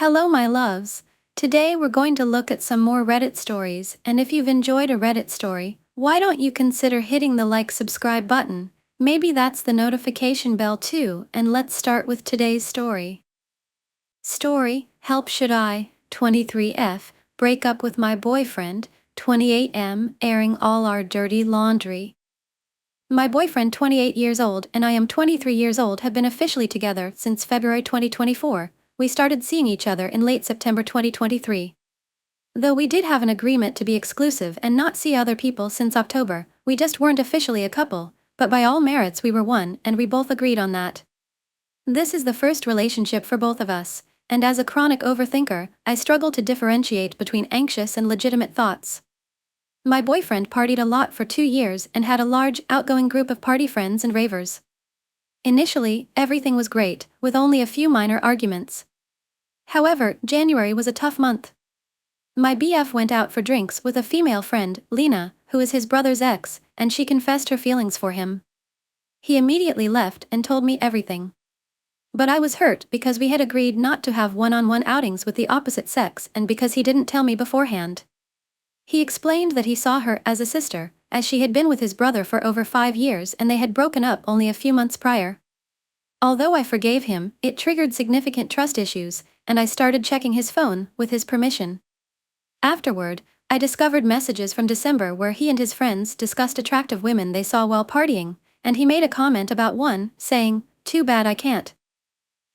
Hello, my loves. Today we're going to look at some more Reddit stories, and if you've enjoyed a Reddit story, why don't you consider hitting the subscribe button? Maybe that's the notification bell too, and let's start with today's story. Help should I, 23F, break up with my boyfriend, 28M, airing all our dirty laundry. My boyfriend, 28 years old, and I am 23 years old, have been officially together since February 2024. We started seeing each other in late September 2023. Though we did have an agreement to be exclusive and not see other people since October, we just weren't officially a couple, but by all merits we were one, and we both agreed on that. This is the first relationship for both of us, and as a chronic overthinker, I struggle to differentiate between anxious and legitimate thoughts. My boyfriend partied a lot for 2 years and had a large, outgoing group of party friends and ravers. Initially, everything was great, with only a few minor arguments. However, January was a tough month. My BF went out for drinks with a female friend, Lena, who is his brother's ex, and she confessed her feelings for him. He immediately left and told me everything. But I was hurt because we had agreed not to have one-on-one outings with the opposite sex and because he didn't tell me beforehand. He explained that he saw her as a sister, as she had been with his brother for over 5 years and they had broken up only a few months prior. Although I forgave him, it triggered significant trust issues, and I started checking his phone, with his permission. Afterward, I discovered messages from December where he and his friends discussed attractive women they saw while partying, and he made a comment about one, saying, "Too bad I can't."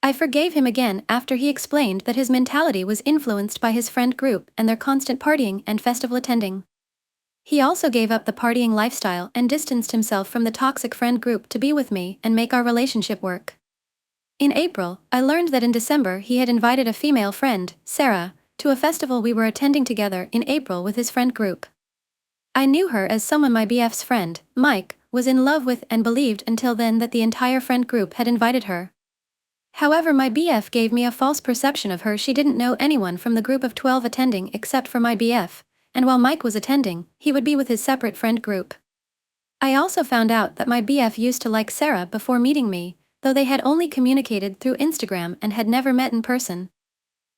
I forgave him again after he explained that his mentality was influenced by his friend group and their constant partying and festival attending. He also gave up the partying lifestyle and distanced himself from the toxic friend group to be with me and make our relationship work. In April, I learned that in December he had invited a female friend, Sarah, to a festival we were attending together in April with his friend group. I knew her as someone my BF's friend, Mike, was in love with and believed until then that the entire friend group had invited her. However, my BF gave me a false perception of her. She didn't know anyone from the group of 12 attending except for my BF, and while Mike was attending, he would be with his separate friend group. I also found out that my BF used to like Sarah before meeting me, though they had only communicated through Instagram and had never met in person.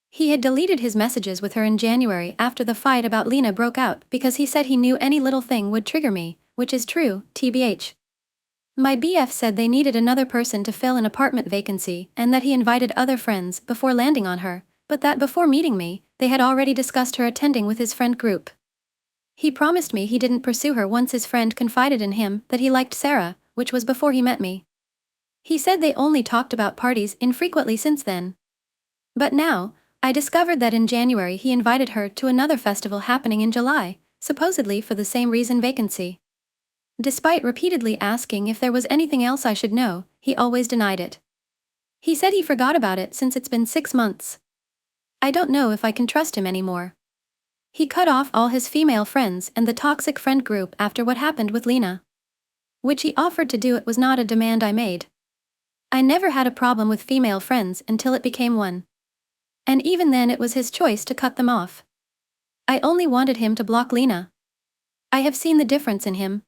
He had deleted his messages with her in January after the fight about Lena broke out because he said he knew any little thing would trigger me, which is true, TBH. My BF said they needed another person to fill an apartment vacancy and that he invited other friends before landing on her, but that before meeting me, they had already discussed her attending with his friend group. He promised me he didn't pursue her once his friend confided in him that he liked Sarah, which was before he met me. He said they only talked about parties infrequently since then. But now, I discovered that in January he invited her to another festival happening in July, supposedly for the same reason, vacancy. Despite repeatedly asking if there was anything else I should know, he always denied it. He said he forgot about it since it's been 6 months. I don't know if I can trust him anymore. He cut off all his female friends and the toxic friend group after what happened with Lena. Which he offered to do. It was not a demand I made. I never had a problem with female friends until it became one. And even then it was his choice to cut them off. I only wanted him to block Lena. I have seen the difference in him.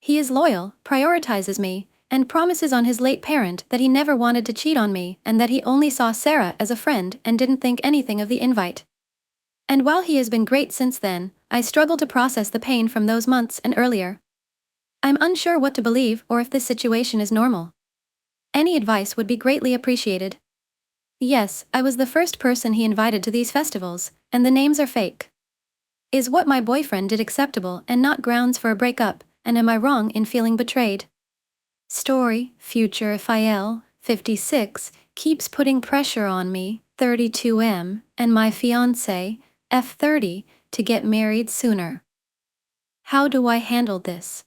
He is loyal, prioritizes me, and promises on his late parent that he never wanted to cheat on me and that he only saw Sarah as a friend and didn't think anything of the invite. And while he has been great since then, I struggle to process the pain from those months and earlier. I'm unsure what to believe or if this situation is normal. Any advice would be greatly appreciated. Yes, I was the first person he invited to these festivals, and the names are fake. Is what my boyfriend did acceptable and not grounds for a breakup, and am I wrong in feeling betrayed? Future Fael, 56, keeps putting pressure on me, 32M, and my fiancé, F30, to get married sooner. How do I handle this?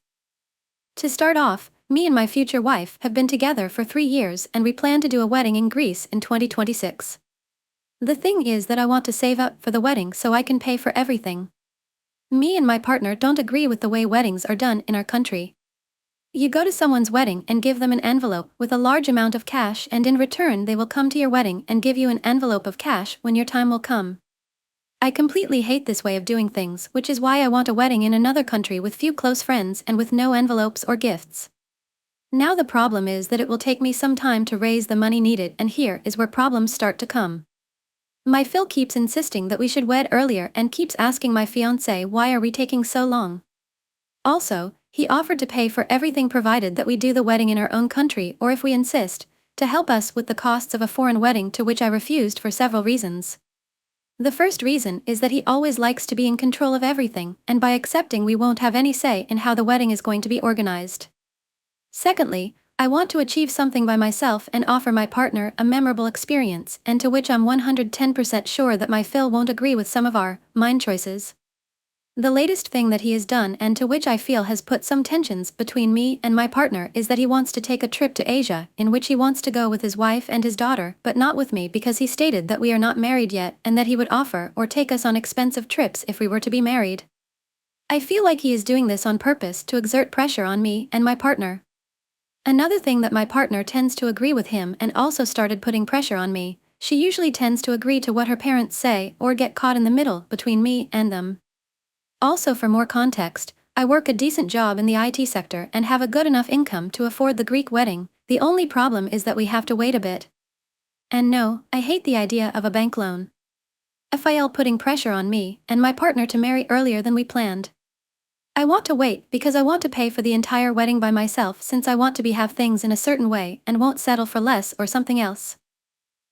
To start off, me and my future wife have been together for 3 years and we plan to do a wedding in Greece in 2026. The thing is that I want to save up for the wedding so I can pay for everything. Me and my partner don't agree with the way weddings are done in our country. You go to someone's wedding and give them an envelope with a large amount of cash, and in return they will come to your wedding and give you an envelope of cash when your time will come. I completely hate this way of doing things, which is why I want a wedding in another country with few close friends and with no envelopes or gifts. Now the problem is that it will take me some time to raise the money needed, and here is where problems start to come. My Phil keeps insisting that we should wed earlier and keeps asking my fiancé why are we taking so long. Also, he offered to pay for everything provided that we do the wedding in our own country or if we insist, to help us with the costs of a foreign wedding, to which I refused for several reasons. The first reason is that he always likes to be in control of everything, and by accepting we won't have any say in how the wedding is going to be organized. Secondly, I want to achieve something by myself and offer my partner a memorable experience, and to which I'm 110% sure that my Phil won't agree with some of mine choices. The latest thing that he has done, and to which I feel has put some tensions between me and my partner, is that he wants to take a trip to Asia, in which he wants to go with his wife and his daughter, but not with me because he stated that we are not married yet and that he would offer or take us on expensive trips if we were to be married. I feel like he is doing this on purpose to exert pressure on me and my partner. Another thing that my partner tends to agree with him and also started putting pressure on me. She usually tends to agree to what her parents say or get caught in the middle between me and them. Also, for more context, I work a decent job in the IT sector and have a good enough income to afford the Greek wedding. The only problem is that we have to wait a bit. And no, I hate the idea of a bank loan. FIL putting pressure on me and my partner to marry earlier than we planned. I want to wait because I want to pay for the entire wedding by myself, since I want to have things in a certain way and won't settle for less or something else.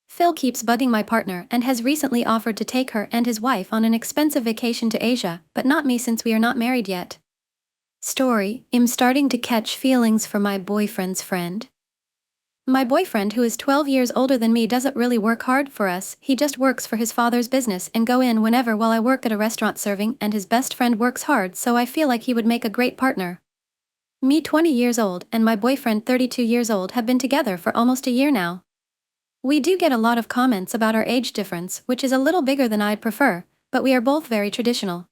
Phil keeps bugging my partner and has recently offered to take her and his wife on an expensive vacation to Asia, but not me since we are not married yet. Story: I'm starting to catch feelings for my boyfriend's friend. My boyfriend, who is 12 years older than me, doesn't really work hard for us. He just works for his father's business and go in whenever, while I work at a restaurant serving, and his best friend works hard, so I feel like he would make a great partner. Me, 20 years old, and my boyfriend, 32 years old, have been together for almost a year now. We do get a lot of comments about our age difference, which is a little bigger than I'd prefer, but we are both very traditional.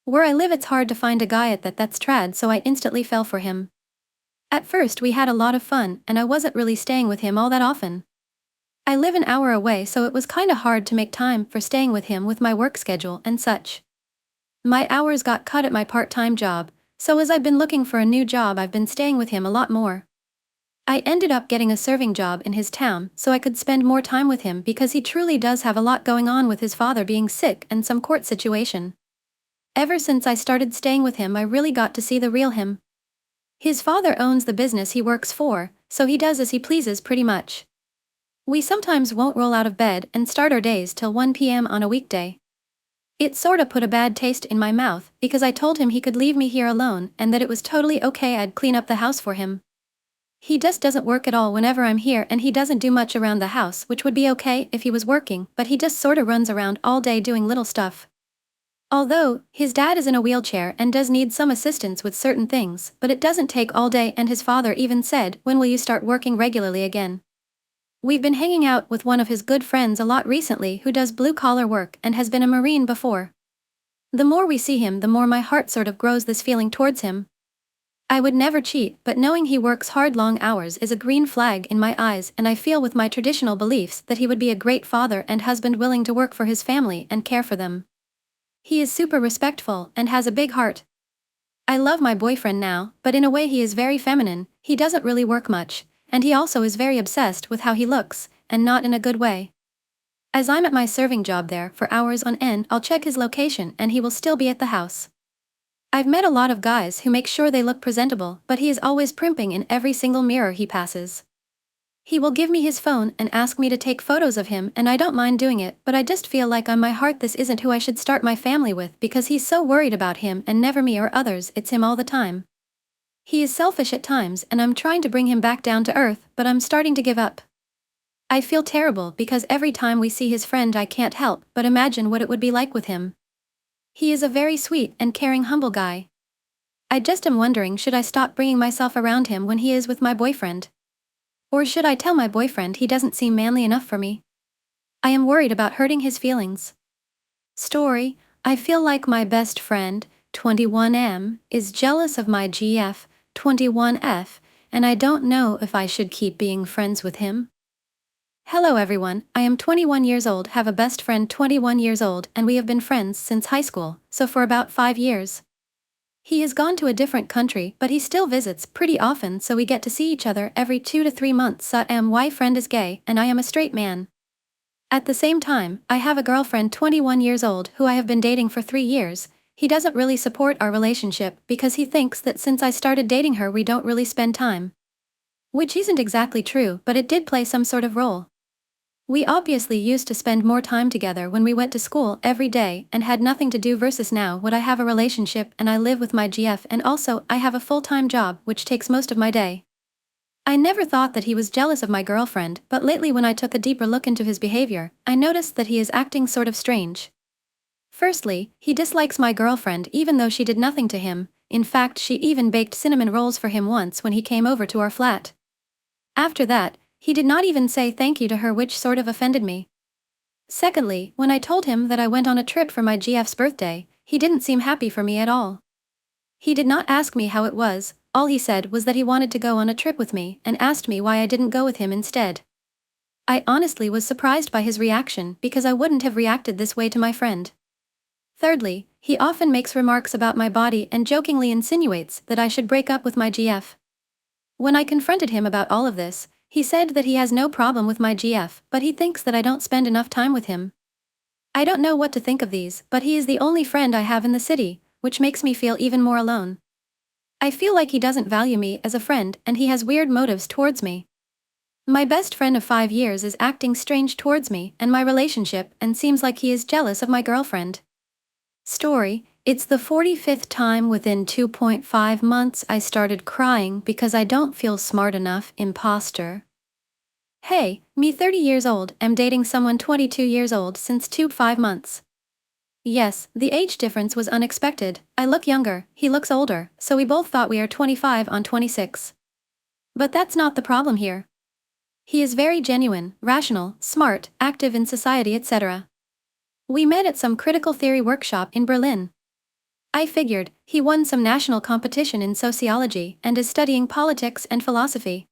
Where I live, it's hard to find a guy that's trad, so I instantly fell for him. At first we had a lot of fun, and I wasn't really staying with him all that often. I live an hour away, so it was kinda hard to make time for staying with him with my work schedule and such. My hours got cut at my part-time job, so as I've been looking for a new job, I've been staying with him a lot more. I ended up getting a serving job in his town so I could spend more time with him, because he truly does have a lot going on with his father being sick and some court situation. Ever since I started staying with him, I really got to see the real him. His father owns the business he works for, so he does as he pleases pretty much. We sometimes won't roll out of bed and start our days till 1 p.m. on a weekday. It sorta put a bad taste in my mouth, because I told him he could leave me here alone and that it was totally okay, I'd clean up the house for him. He just doesn't work at all whenever I'm here, and he doesn't do much around the house, which would be okay if he was working, but he just sorta runs around all day doing little stuff. Although, his dad is in a wheelchair and does need some assistance with certain things, but it doesn't take all day, and his father even said, "When will you start working regularly again?" We've been hanging out with one of his good friends a lot recently who does blue-collar work and has been a Marine before. The more we see him, the more my heart sort of grows this feeling towards him. I would never cheat, but knowing he works hard long hours is a green flag in my eyes, and I feel with my traditional beliefs that he would be a great father and husband, willing to work for his family and care for them. He is super respectful and has a big heart. I love my boyfriend now, but in a way he is very feminine. He doesn't really work much, and he also is very obsessed with how he looks, and not in a good way. As I'm at my serving job there for hours on end, I'll check his location and he will still be at the house. I've met a lot of guys who make sure they look presentable, but he is always primping in every single mirror he passes. He will give me his phone and ask me to take photos of him, and I don't mind doing it, but I just feel like on my heart this isn't who I should start my family with, because he's so worried about him and never me or others, it's him all the time. He is selfish at times, and I'm trying to bring him back down to earth, but I'm starting to give up. I feel terrible because every time we see his friend I can't help but imagine what it would be like with him. He is a very sweet and caring, humble guy. I just am wondering, should I stop bringing myself around him when he is with my boyfriend? Or should I tell my boyfriend he doesn't seem manly enough for me? I am worried about hurting his feelings. Story: I feel like my best friend, 21M, is jealous of my GF, 21F, and I don't know if I should keep being friends with him. Hello everyone, I am 21 years old, have a best friend 21 years old, and we have been friends since high school, so for about 5 years. He has gone to a different country, but he still visits pretty often, so we get to see each other every 2 to 3 months. My friend is gay, and I am a straight man. At the same time, I have a girlfriend 21 years old who I have been dating for 3 years. He doesn't really support our relationship because he thinks that since I started dating her we don't really spend time. Which isn't exactly true, but it did play some sort of role. We obviously used to spend more time together when we went to school every day and had nothing to do versus now when I have a relationship and I live with my GF and also I have a full-time job which takes most of my day. I never thought that he was jealous of my girlfriend, but lately when I took a deeper look into his behavior, I noticed that he is acting sort of strange. Firstly, he dislikes my girlfriend even though she did nothing to him. In fact, she even baked cinnamon rolls for him once when he came over to our flat. After that, he did not even say thank you to her, which sort of offended me. Secondly, when I told him that I went on a trip for my GF's birthday, he didn't seem happy for me at all. He did not ask me how it was, all he said was that he wanted to go on a trip with me and asked me why I didn't go with him instead. I honestly was surprised by his reaction because I wouldn't have reacted this way to my friend. Thirdly, he often makes remarks about my body and jokingly insinuates that I should break up with my GF. When I confronted him about all of this, he said that he has no problem with my GF, but he thinks that I don't spend enough time with him. I don't know what to think of these, but he is the only friend I have in the city, which makes me feel even more alone. I feel like he doesn't value me as a friend and he has weird motives towards me. My best friend of 5 years is acting strange towards me and my relationship and seems like he is jealous of my girlfriend. Story: it's the 45th time within 2.5 months I started crying because I don't feel smart enough. Imposter. Hey, me 30 years old, am dating someone 22 years old since 2.5 months. Yes, the age difference was unexpected. I look younger, he looks older, so we both thought we are 25 on 26. But that's not the problem here. He is very genuine, rational, smart, active in society, etc. We met at some critical theory workshop in Berlin. I figured he won some national competition in sociology and is studying politics and philosophy.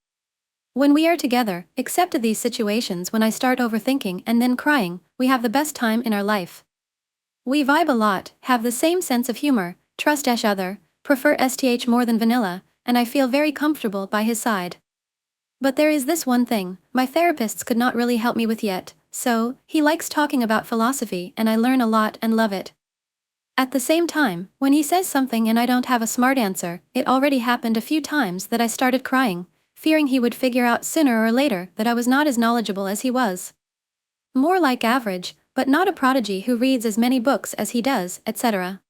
When we are together, except these situations when I start overthinking and then crying, we have the best time in our life. We vibe a lot, have the same sense of humor, trust each other, prefer STH more than vanilla, and I feel very comfortable by his side. But there is this one thing my therapists could not really help me with yet. So, he likes talking about philosophy and I learn a lot and love it. At the same time, when he says something and I don't have a smart answer, it already happened a few times that I started crying, fearing he would figure out sooner or later that I was not as knowledgeable as he was. More like average, but not a prodigy who reads as many books as he does, etc.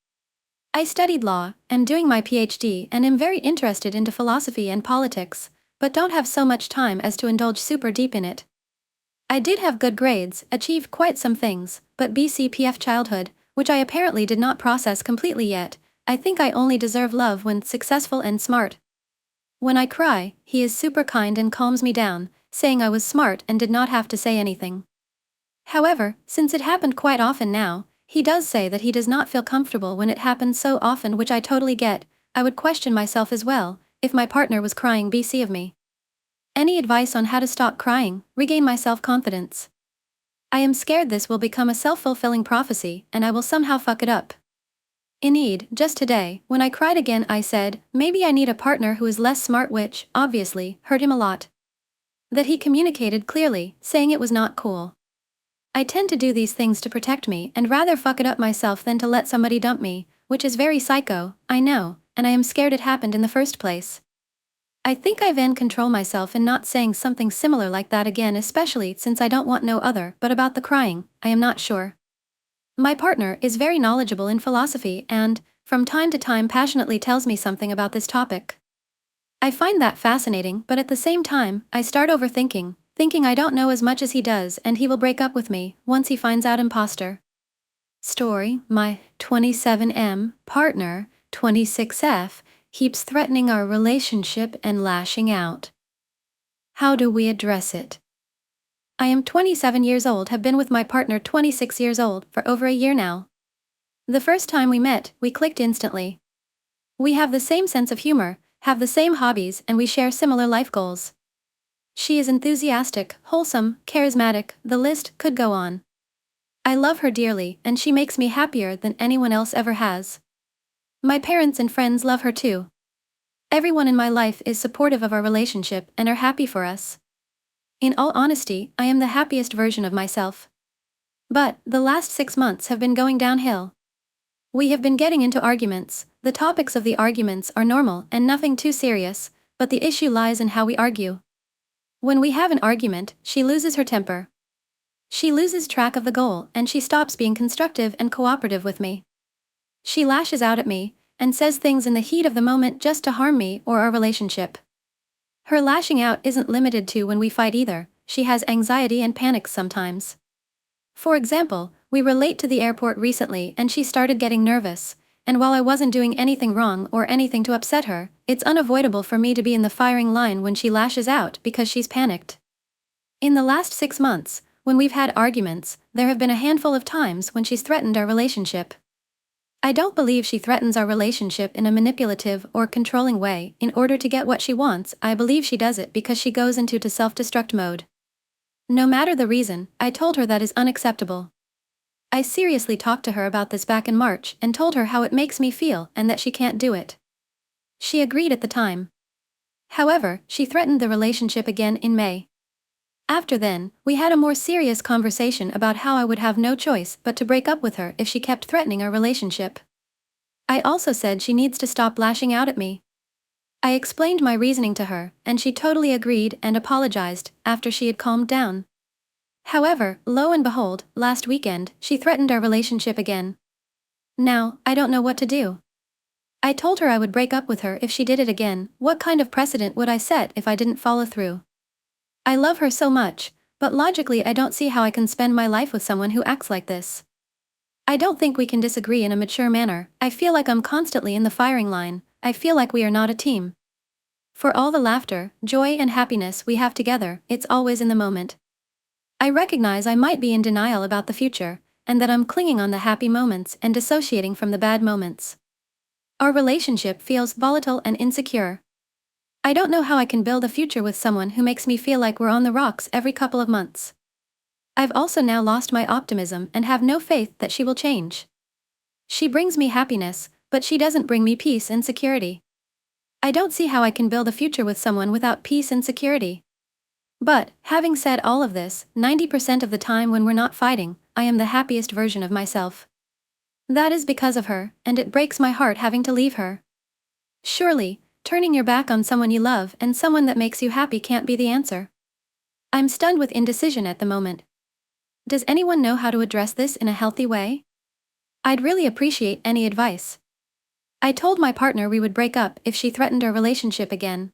I studied law, am doing my PhD and am very interested into philosophy and politics, but don't have so much time as to indulge super deep in it. I did have good grades, achieved quite some things, but BCPF childhood, which I apparently did not process completely yet. I think I only deserve love when successful and smart. When I cry, he is super kind and calms me down, saying I was smart and did not have to say anything. However, since it happened quite often now, he does say that he does not feel comfortable when it happens so often, which I totally get. I would question myself as well, if my partner was crying BC of me. Any advice on how to stop crying, regain my self-confidence? I am scared this will become a self-fulfilling prophecy and I will somehow fuck it up. Indeed, just today, when I cried again I said, maybe I need a partner who is less smart, which, obviously, hurt him a lot. That he communicated clearly, saying it was not cool. I tend to do these things to protect me and rather fuck it up myself than to let somebody dump me, which is very psycho, I know, and I am scared it happened in the first place. I think I can control myself in not saying something similar like that again, especially since I don't want no other, but about the crying, I am not sure. My partner is very knowledgeable in philosophy and, from time to time, passionately tells me something about this topic. I find that fascinating, but at the same time, I start overthinking, thinking I don't know as much as he does and he will break up with me once he finds out. Imposter. Story: my 27M partner, 26F, keeps threatening our relationship and lashing out. How do we address it? I am 27 years old, have been with my partner 26 years old for over a year now. The first time we met, we clicked instantly. We have the same sense of humor, have the same hobbies, and we share similar life goals. She is enthusiastic, wholesome, charismatic, the list could go on. I love her dearly, and she makes me happier than anyone else ever has. My parents and friends love her too. Everyone in my life is supportive of our relationship and are happy for us. In all honesty, I am the happiest version of myself. But the last 6 months have been going downhill. We have been getting into arguments. The topics of the arguments are normal and nothing too serious, but the issue lies in how we argue. When we have an argument, she loses her temper. She loses track of the goal and she stops being constructive and cooperative with me. She lashes out at me and says things in the heat of the moment just to harm me or our relationship. Her lashing out isn't limited to when we fight either. She has anxiety and panics sometimes. For example, we were late to the airport recently and she started getting nervous, and while I wasn't doing anything wrong or anything to upset her, it's unavoidable for me to be in the firing line when she lashes out because she's panicked. In the last 6 months, when we've had arguments, there have been a handful of times when she's threatened our relationship. I don't believe she threatens our relationship in a manipulative or controlling way in order to get what she wants. I believe she does it because she goes into self-destruct mode. No matter the reason, I told her that is unacceptable. I seriously talked to her about this back in March and told her how it makes me feel and that she can't do it. She agreed at the time. However, she threatened the relationship again in May. After then, we had a more serious conversation about how I would have no choice but to break up with her if she kept threatening our relationship. I also said she needs to stop lashing out at me. I explained my reasoning to her, and she totally agreed and apologized after she had calmed down. However, lo and behold, last weekend, she threatened our relationship again. Now, I don't know what to do. I told her I would break up with her if she did it again. What kind of precedent would I set if I didn't follow through? I love her so much, but logically I don't see how I can spend my life with someone who acts like this. I don't think we can disagree in a mature manner. I feel like I'm constantly in the firing line. I feel like we are not a team. For all the laughter, joy and happiness we have together, it's always in the moment. I recognize I might be in denial about the future, and that I'm clinging on the happy moments and dissociating from the bad moments. Our relationship feels volatile and insecure. I don't know how I can build a future with someone who makes me feel like we're on the rocks every couple of months. I've also now lost my optimism and have no faith that she will change. She brings me happiness, but she doesn't bring me peace and security. I don't see how I can build a future with someone without peace and security. But, having said all of this, 90% of the time when we're not fighting, I am the happiest version of myself. That is because of her, and it breaks my heart having to leave her. Surely, turning your back on someone you love and someone that makes you happy can't be the answer. I'm stunned with indecision at the moment. Does anyone know how to address this in a healthy way? I'd really appreciate any advice. I told my partner we would break up if she threatened our relationship again.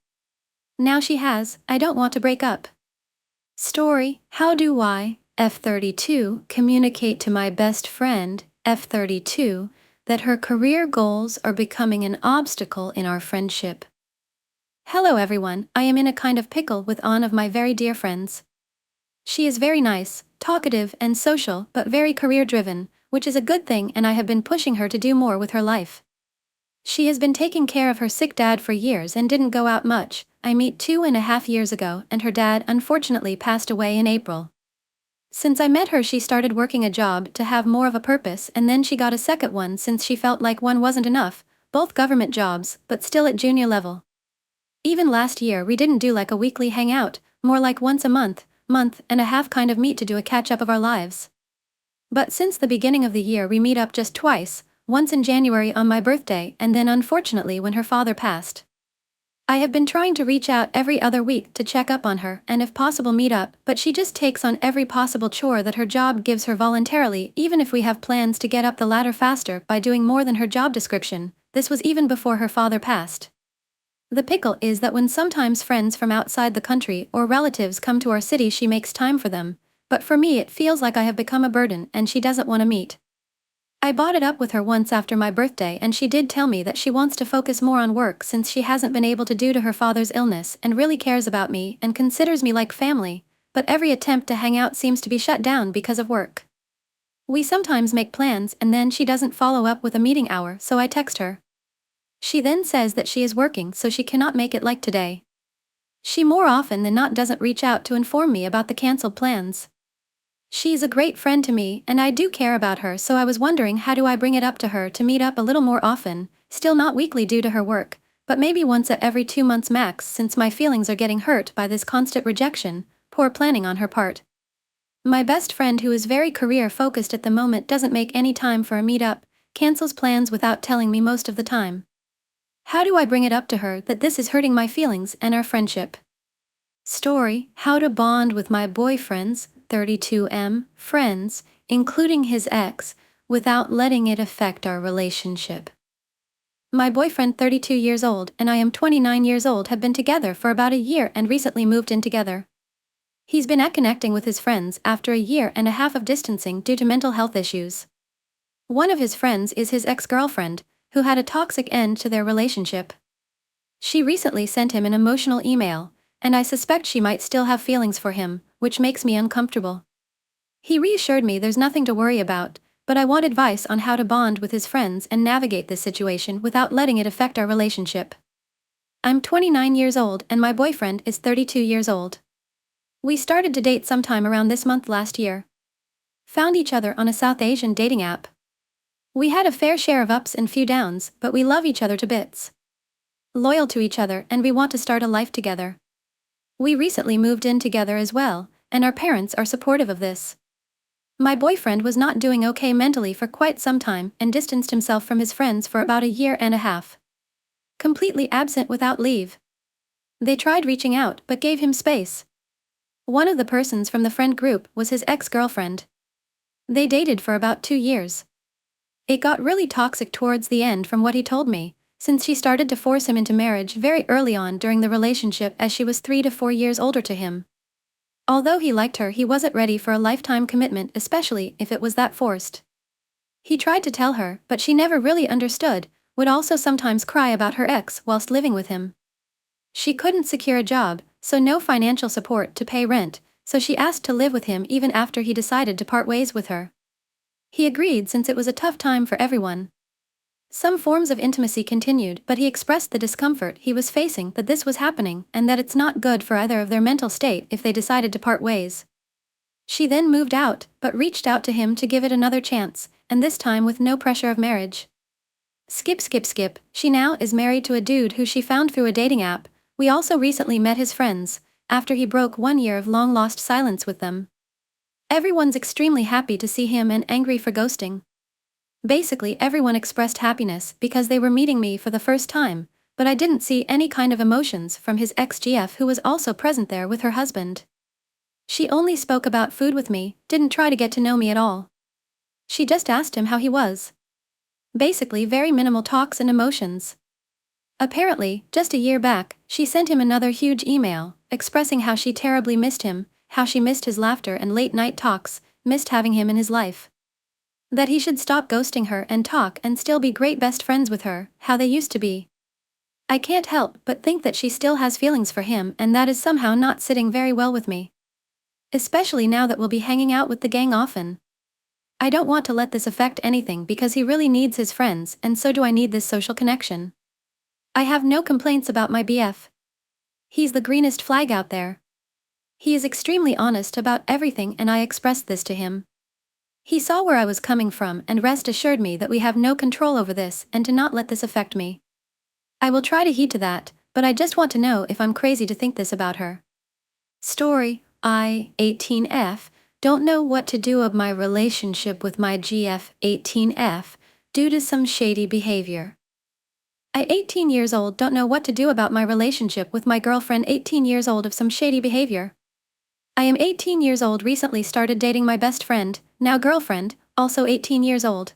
Now she has. I don't want to break up. Story: How do I, F32, communicate to my best friend, F32, that her career goals are becoming an obstacle in our friendship? Hello everyone, I am in a kind of pickle with one of my very dear friends. She is very nice, talkative and social but very career-driven, which is a good thing, and I have been pushing her to do more with her life. She has been taking care of her sick dad for years and didn't go out much. I met 2.5 years ago and her dad unfortunately passed away in April. Since I met her she started working a job to have more of a purpose, and then she got a second one since she felt like one wasn't enough, both government jobs, but still at junior level. Even last year we didn't do like a weekly hangout, more like once a month and a half kind of meet to do a catch-up of our lives. But since the beginning of the year we meet up just twice, once in January on my birthday and then unfortunately when her father passed. I have been trying to reach out every other week to check up on her and if possible meet up, but she just takes on every possible chore that her job gives her voluntarily, even if we have plans to get up the ladder faster by doing more than her job description. This was even before her father passed. The pickle is that when sometimes friends from outside the country or relatives come to our city she makes time for them, but for me it feels like I have become a burden and she doesn't want to meet. I brought it up with her once after my birthday and she did tell me that she wants to focus more on work since she hasn't been able to due to her father's illness and really cares about me and considers me like family, but every attempt to hang out seems to be shut down because of work. We sometimes make plans and then she doesn't follow up with a meeting hour, so I text her. She then says that she is working so she cannot make it like today. She more often than not doesn't reach out to inform me about the cancelled plans. She's a great friend to me and I do care about her, so I was wondering how do I bring it up to her to meet up a little more often, still not weekly due to her work, but maybe once at every 2 months max since my feelings are getting hurt by this constant rejection, poor planning on her part. My best friend, who is very career-focused at the moment, doesn't make any time for a meet-up, cancels plans without telling me most of the time. How do I bring it up to her that this is hurting my feelings and our friendship? Story: How to bond with my boyfriend's 32M friends, including his ex, without letting it affect our relationship. My boyfriend, 32 years old, and I am 29 years old, have been together for about a year and recently moved in together. He's been connecting with his friends after a year and a half of distancing due to mental health issues. One of his friends is his ex-girlfriend, who had a toxic end to their relationship. She recently sent him an emotional email, and I suspect she might still have feelings for him, which makes me uncomfortable. He reassured me there's nothing to worry about, but I want advice on how to bond with his friends and navigate this situation without letting it affect our relationship. I'm 29 years old and my boyfriend is 32 years old. We started to date sometime around this month last year. Found each other on a South Asian dating app. We had a fair share of ups and few downs, but we love each other to bits. Loyal to each other, and we want to start a life together. We recently moved in together as well, and our parents are supportive of this. My boyfriend was not doing okay mentally for quite some time and distanced himself from his friends for about a year and a half. Completely absent without leave. They tried reaching out but gave him space. One of the persons from the friend group was his ex-girlfriend. They dated for about 2 years. It got really toxic towards the end, from what he told me, since she started to force him into marriage very early on during the relationship, as she was 3 to 4 years older to him. Although he liked her, he wasn't ready for a lifetime commitment, especially if it was that forced. He tried to tell her, but she never really understood, would also sometimes cry about her ex whilst living with him. She couldn't secure a job, so no financial support to pay rent, so she asked to live with him even after he decided to part ways with her. He agreed since it was a tough time for everyone. Some forms of intimacy continued, but he expressed the discomfort he was facing that this was happening and that it's not good for either of their mental state if they decided to part ways. She then moved out, but reached out to him to give it another chance, and this time with no pressure of marriage. Skip. She now is married to a dude who she found through a dating app. We also recently met his friends, after he broke 1 year of long-lost silence with them. Everyone's extremely happy to see him and angry for ghosting. Basically, everyone expressed happiness because they were meeting me for the first time, but I didn't see any kind of emotions from his ex-GF, who was also present there with her husband. She only spoke about food with me, didn't try to get to know me at all. She just asked him how he was. Basically, very minimal talks and emotions. Apparently, just a year back, she sent him another huge email, expressing how she terribly missed him, how she missed his laughter and late-night talks, missed having him in his life. That he should stop ghosting her and talk and still be great best friends with her, how they used to be. I can't help but think that she still has feelings for him, and that is somehow not sitting very well with me. Especially now that we'll be hanging out with the gang often. I don't want to let this affect anything because he really needs his friends, and so do I need this social connection. I have no complaints about my BF. He's the greenest flag out there. He is extremely honest about everything, and I expressed this to him. He saw where I was coming from and rest assured me that we have no control over this and to not let this affect me. I will try to heed to that, but I just want to know if I'm crazy to think this about her. Story: I, 18F, don't know what to do of my relationship with my GF, 18F, due to some shady behavior. I, 18 years old, don't know what to do about my relationship with my girlfriend, 18 years old, of some shady behavior. I am 18 years old, recently started dating my best friend, now girlfriend, also 18 years old.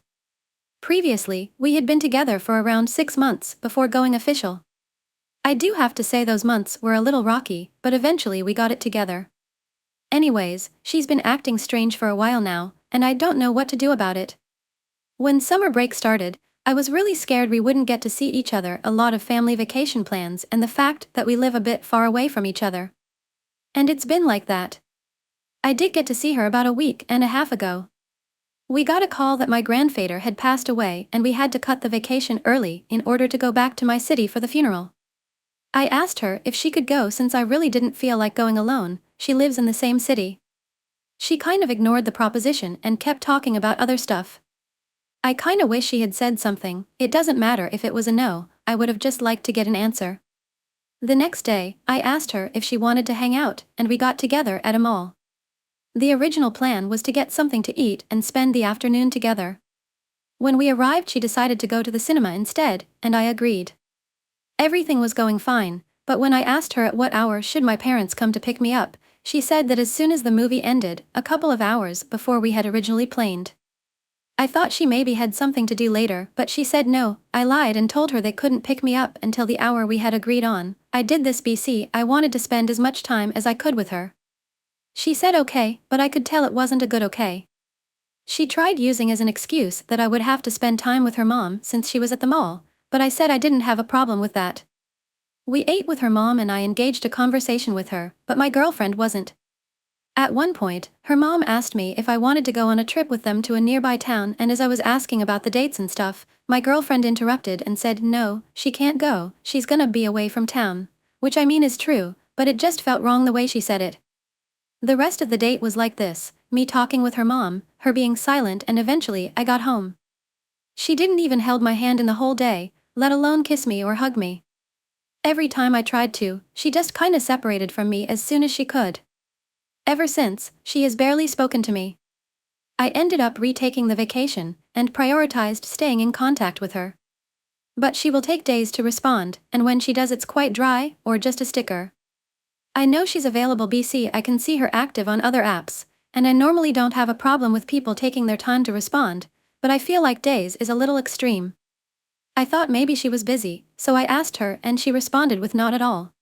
Previously, we had been together for around 6 months before going official. I do have to say those months were a little rocky, but eventually we got it together. Anyways, she's been acting strange for a while now, and I don't know what to do about it. When summer break started, I was really scared we wouldn't get to see each other, a lot of family vacation plans and the fact that we live a bit far away from each other. And it's been like that. I did get to see her about a week and a half ago. We got a call that my grandfather had passed away and we had to cut the vacation early in order to go back to my city for the funeral. I asked her if she could go since I really didn't feel like going alone. She lives in the same city. She kind of ignored the proposition and kept talking about other stuff. I kinda wish she had said something. It doesn't matter if it was a no, I would have just liked to get an answer. The next day, I asked her if she wanted to hang out, and we got together at a mall. The original plan was to get something to eat and spend the afternoon together. When we arrived, she decided to go to the cinema instead, and I agreed. Everything was going fine, but when I asked her at what hour should my parents come to pick me up, she said that as soon as the movie ended, a couple of hours before we had originally planned. I thought she maybe had something to do later, but she said no. I lied and told her they couldn't pick me up until the hour we had agreed on. I did this BC, I wanted to spend as much time as I could with her. She said okay, but I could tell it wasn't a good okay. She tried using as an excuse that I would have to spend time with her mom since she was at the mall, but I said I didn't have a problem with that. We ate with her mom and I engaged a conversation with her, but my girlfriend wasn't. At one point, her mom asked me if I wanted to go on a trip with them to a nearby town, and as I was asking about the dates and stuff, my girlfriend interrupted and said no, she can't go, she's gonna be away from town. Which I mean is true, but it just felt wrong the way she said it. The rest of the date was like this, me talking with her mom, her being silent, and eventually I got home. She didn't even held my hand in the whole day, let alone kiss me or hug me. Every time I tried to, she just kinda separated from me as soon as she could. Ever since, she has barely spoken to me. I ended up retaking the vacation, and prioritized staying in contact with her. But she will take days to respond, and when she does it's quite dry, or just a sticker. I know she's available BC, I can see her active on other apps, and I normally don't have a problem with people taking their time to respond, but I feel like days is a little extreme. I thought maybe she was busy, so I asked her and she responded with not at all.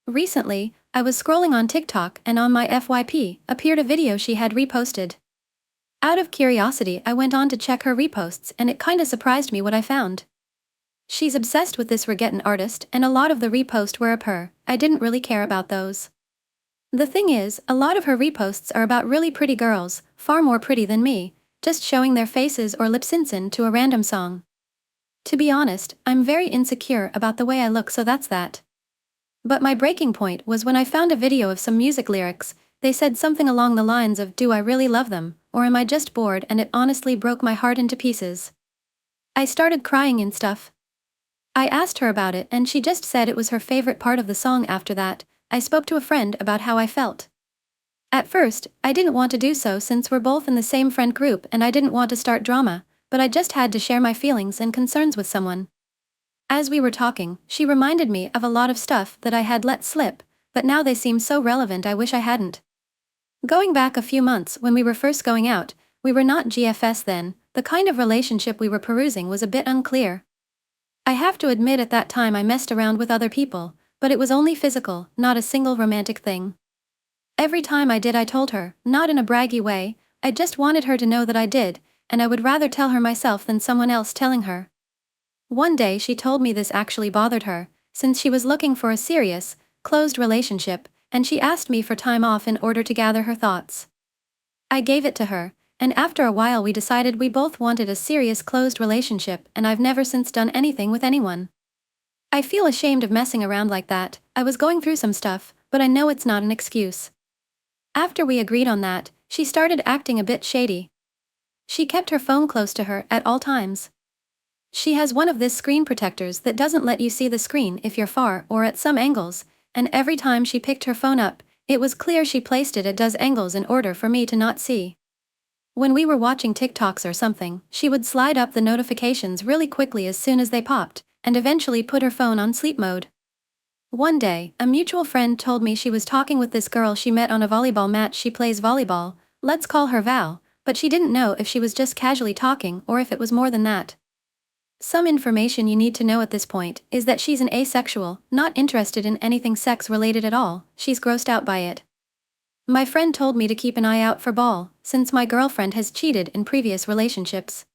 Recently, I was scrolling on TikTok and on my FYP appeared a video she had reposted. Out of curiosity, I went on to check her reposts and it kinda surprised me what I found. She's obsessed with this reggaeton artist and a lot of the reposts were of her. I didn't really care about those. The thing is, a lot of her reposts are about really pretty girls, far more pretty than me, just showing their faces or lip syncing to a random song. To be honest, I'm very insecure about the way I look, so that's that. But my breaking point was when I found a video of some music lyrics. They said something along the lines of, "Do I really love them, or am I just bored?" and it honestly broke my heart into pieces. I started crying and stuff. I asked her about it and she just said it was her favorite part of the song. After that, I spoke to a friend about how I felt. At first, I didn't want to do so since we're both in the same friend group and I didn't want to start drama, but I just had to share my feelings and concerns with someone. As we were talking, she reminded me of a lot of stuff that I had let slip, but now they seem so relevant I wish I hadn't. Going back a few months when we were first going out, we were not GFS then, the kind of relationship we were perusing was a bit unclear. I have to admit at that time I messed around with other people, but it was only physical, not a single romantic thing. Every time I did I told her, not in a braggy way, I just wanted her to know that I did, and I would rather tell her myself than someone else telling her. One day she told me this actually bothered her, since she was looking for a serious, closed relationship, and she asked me for time off in order to gather her thoughts. I gave it to her, and after a while we decided we both wanted a serious closed relationship, and I've never since done anything with anyone. I feel ashamed of messing around like that. I was going through some stuff, but I know it's not an excuse. After we agreed on that, she started acting a bit shady. She kept her phone close to her at all times. She has one of these screen protectors that doesn't let you see the screen if you're far or at some angles, and every time she picked her phone up, it was clear she placed it at those angles in order for me to not see. When we were watching TikToks or something, she would slide up the notifications really quickly as soon as they popped, and eventually put her phone on sleep mode. One day, a mutual friend told me she was talking with this girl she met on a volleyball match. She plays volleyball, let's call her Val, but she didn't know if she was just casually talking or if it was more than that. Some information you need to know at this point is that she's an asexual, not interested in anything sex-related at all. She's grossed out by it. My friend told me to keep an eye out for Ball, since my girlfriend has cheated in previous relationships.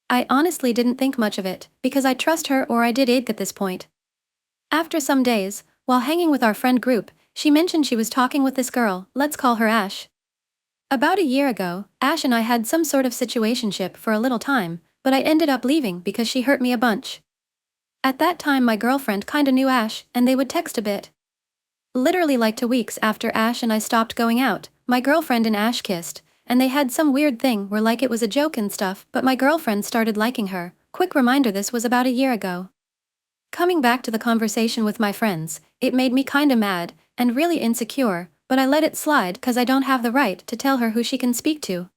I honestly didn't think much of it, because I trust her or I did at this point. After some days, while hanging with our friend group, she mentioned she was talking with this girl, let's call her Ash. About a year ago, Ash and I had some sort of situationship for a little time, but I ended up leaving because she hurt me a bunch. At that time my girlfriend kinda knew Ash, and they would text a bit. Literally like 2 weeks after Ash and I stopped going out, my girlfriend and Ash kissed, and they had some weird thing where like it was a joke and stuff, but my girlfriend started liking her. Quick reminder, this was about a year ago. Coming back to the conversation with my friends, it made me kinda mad, and really insecure, but I let it slide 'cause I don't have the right to tell her who she can speak to.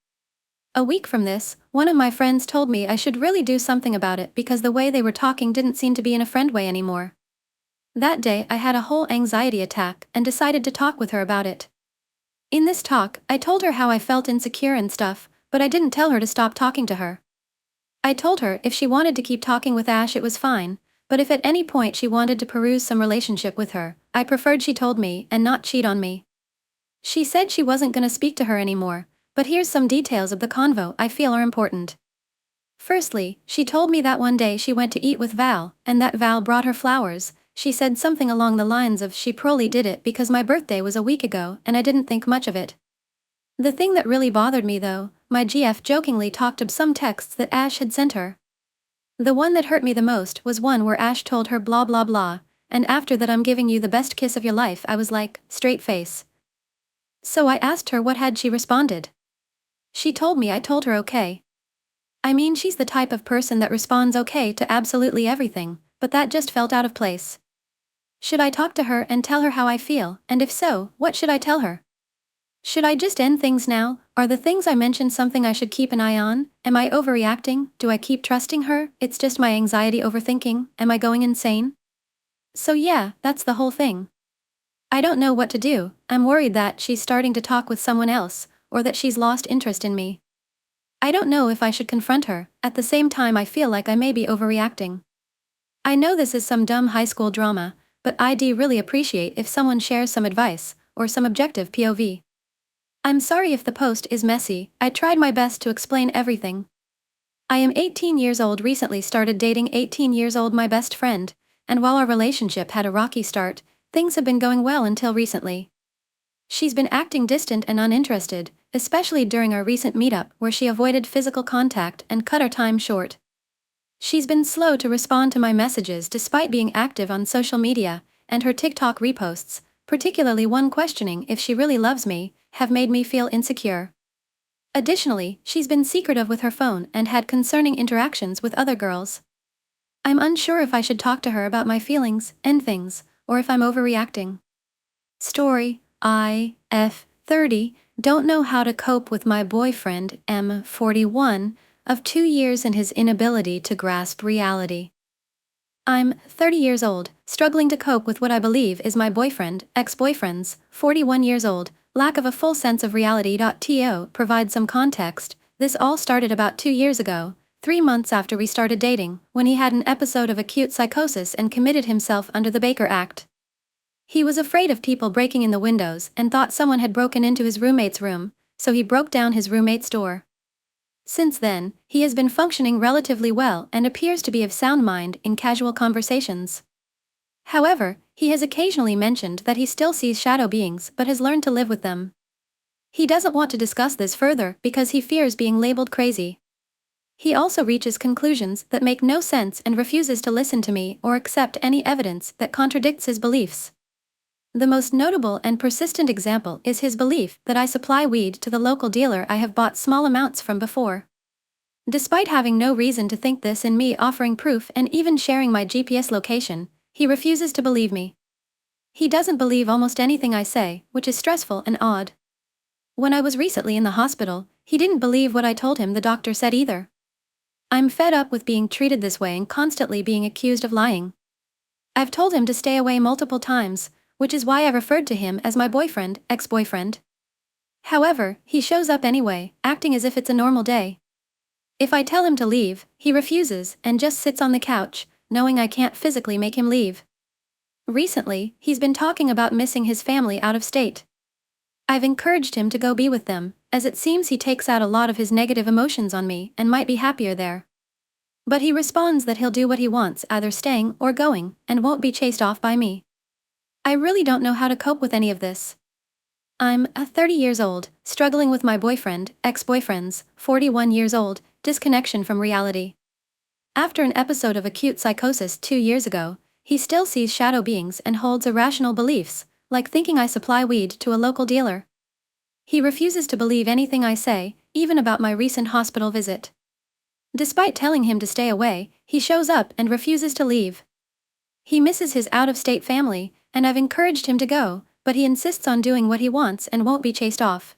A week from this, one of my friends told me I should really do something about it because the way they were talking didn't seem to be in a friend way anymore. That day I had a whole anxiety attack and decided to talk with her about it. In this talk, I told her how I felt insecure and stuff, but I didn't tell her to stop talking to her. I told her if she wanted to keep talking with Ash it was fine, but if at any point she wanted to pursue some relationship with her, I preferred she told me and not cheat on me. She said she wasn't gonna speak to her anymore, but here's some details of the convo I feel are important. Firstly, she told me that one day she went to eat with Val, and that Val brought her flowers. She said something along the lines of she probably did it because my birthday was a week ago and I didn't think much of it. The thing that really bothered me though, my GF jokingly talked of some texts that Ash had sent her. The one that hurt me the most was one where Ash told her blah blah blah, and after that I'm giving you the best kiss of your life. I was like, straight face. So I asked her what had she responded. She told me I told her okay. I mean she's the type of person that responds okay to absolutely everything, but that just felt out of place. Should I talk to her and tell her how I feel, and if so, what should I tell her? Should I just end things now? Are the things I mentioned something I should keep an eye on? Am I overreacting? Do I keep trusting her? It's just my anxiety overthinking. Am I going insane? So yeah, that's the whole thing. I don't know what to do. I'm worried that she's starting to talk with someone else, or that she's lost interest in me. I don't know if I should confront her. At the same time I feel like I may be overreacting. I know this is some dumb high school drama, but I'd really appreciate if someone shares some advice, or some objective POV. I'm sorry if the post is messy. I tried my best to explain everything. I am 18 years old, recently started dating 18 years old my best friend, and while our relationship had a rocky start, things have been going well until recently. She's been acting distant and uninterested, especially during our recent meetup where she avoided physical contact and cut our time short. She's been slow to respond to my messages despite being active on social media, and her TikTok reposts, particularly one questioning if she really loves me, have made me feel insecure. Additionally, she's been secretive with her phone and had concerning interactions with other girls. I'm unsure if I should talk to her about my feelings and things, or if I'm overreacting. Story, I, F, 30, don't know how to cope with my boyfriend, M, 41, of 2 years and his inability to grasp reality. I'm 30 years old, struggling to cope with what I believe is my boyfriend, ex-boyfriend's, 41 years old, lack of a full sense of reality. To provide some context, this all started about 2 years ago, 3 months after we started dating, when he had an episode of acute psychosis and committed himself under the Baker Act. He was afraid of people breaking in the windows and thought someone had broken into his roommate's room, so he broke down his roommate's door. Since then, he has been functioning relatively well and appears to be of sound mind in casual conversations. However, he has occasionally mentioned that he still sees shadow beings but has learned to live with them. He doesn't want to discuss this further because he fears being labeled crazy. He also reaches conclusions that make no sense and refuses to listen to me or accept any evidence that contradicts his beliefs. The most notable and persistent example is his belief that I supply weed to the local dealer I have bought small amounts from before. Despite having no reason to think this and me offering proof and even sharing my GPS location, he refuses to believe me. He doesn't believe almost anything I say, which is stressful and odd. When I was recently in the hospital, he didn't believe what I told him the doctor said either. I'm fed up with being treated this way and constantly being accused of lying. I've told him to stay away multiple times, which is why I referred to him as my boyfriend, ex-boyfriend. However, he shows up anyway, acting as if it's a normal day. If I tell him to leave, he refuses and just sits on the couch, knowing I can't physically make him leave. Recently, he's been talking about missing his family out of state. I've encouraged him to go be with them, as it seems he takes out a lot of his negative emotions on me and might be happier there. But he responds that he'll do what he wants, either staying or going, and won't be chased off by me. I really don't know how to cope with any of this. I'm 30 years old, struggling with my boyfriend, ex-boyfriend's, 41 years old, disconnection from reality. After an episode of acute psychosis 2 years ago, he still sees shadow beings and holds irrational beliefs, like thinking I supply weed to a local dealer. He refuses to believe anything I say, even about my recent hospital visit. Despite telling him to stay away, he shows up and refuses to leave. He misses his out-of-state family, and I've encouraged him to go, but he insists on doing what he wants and won't be chased off.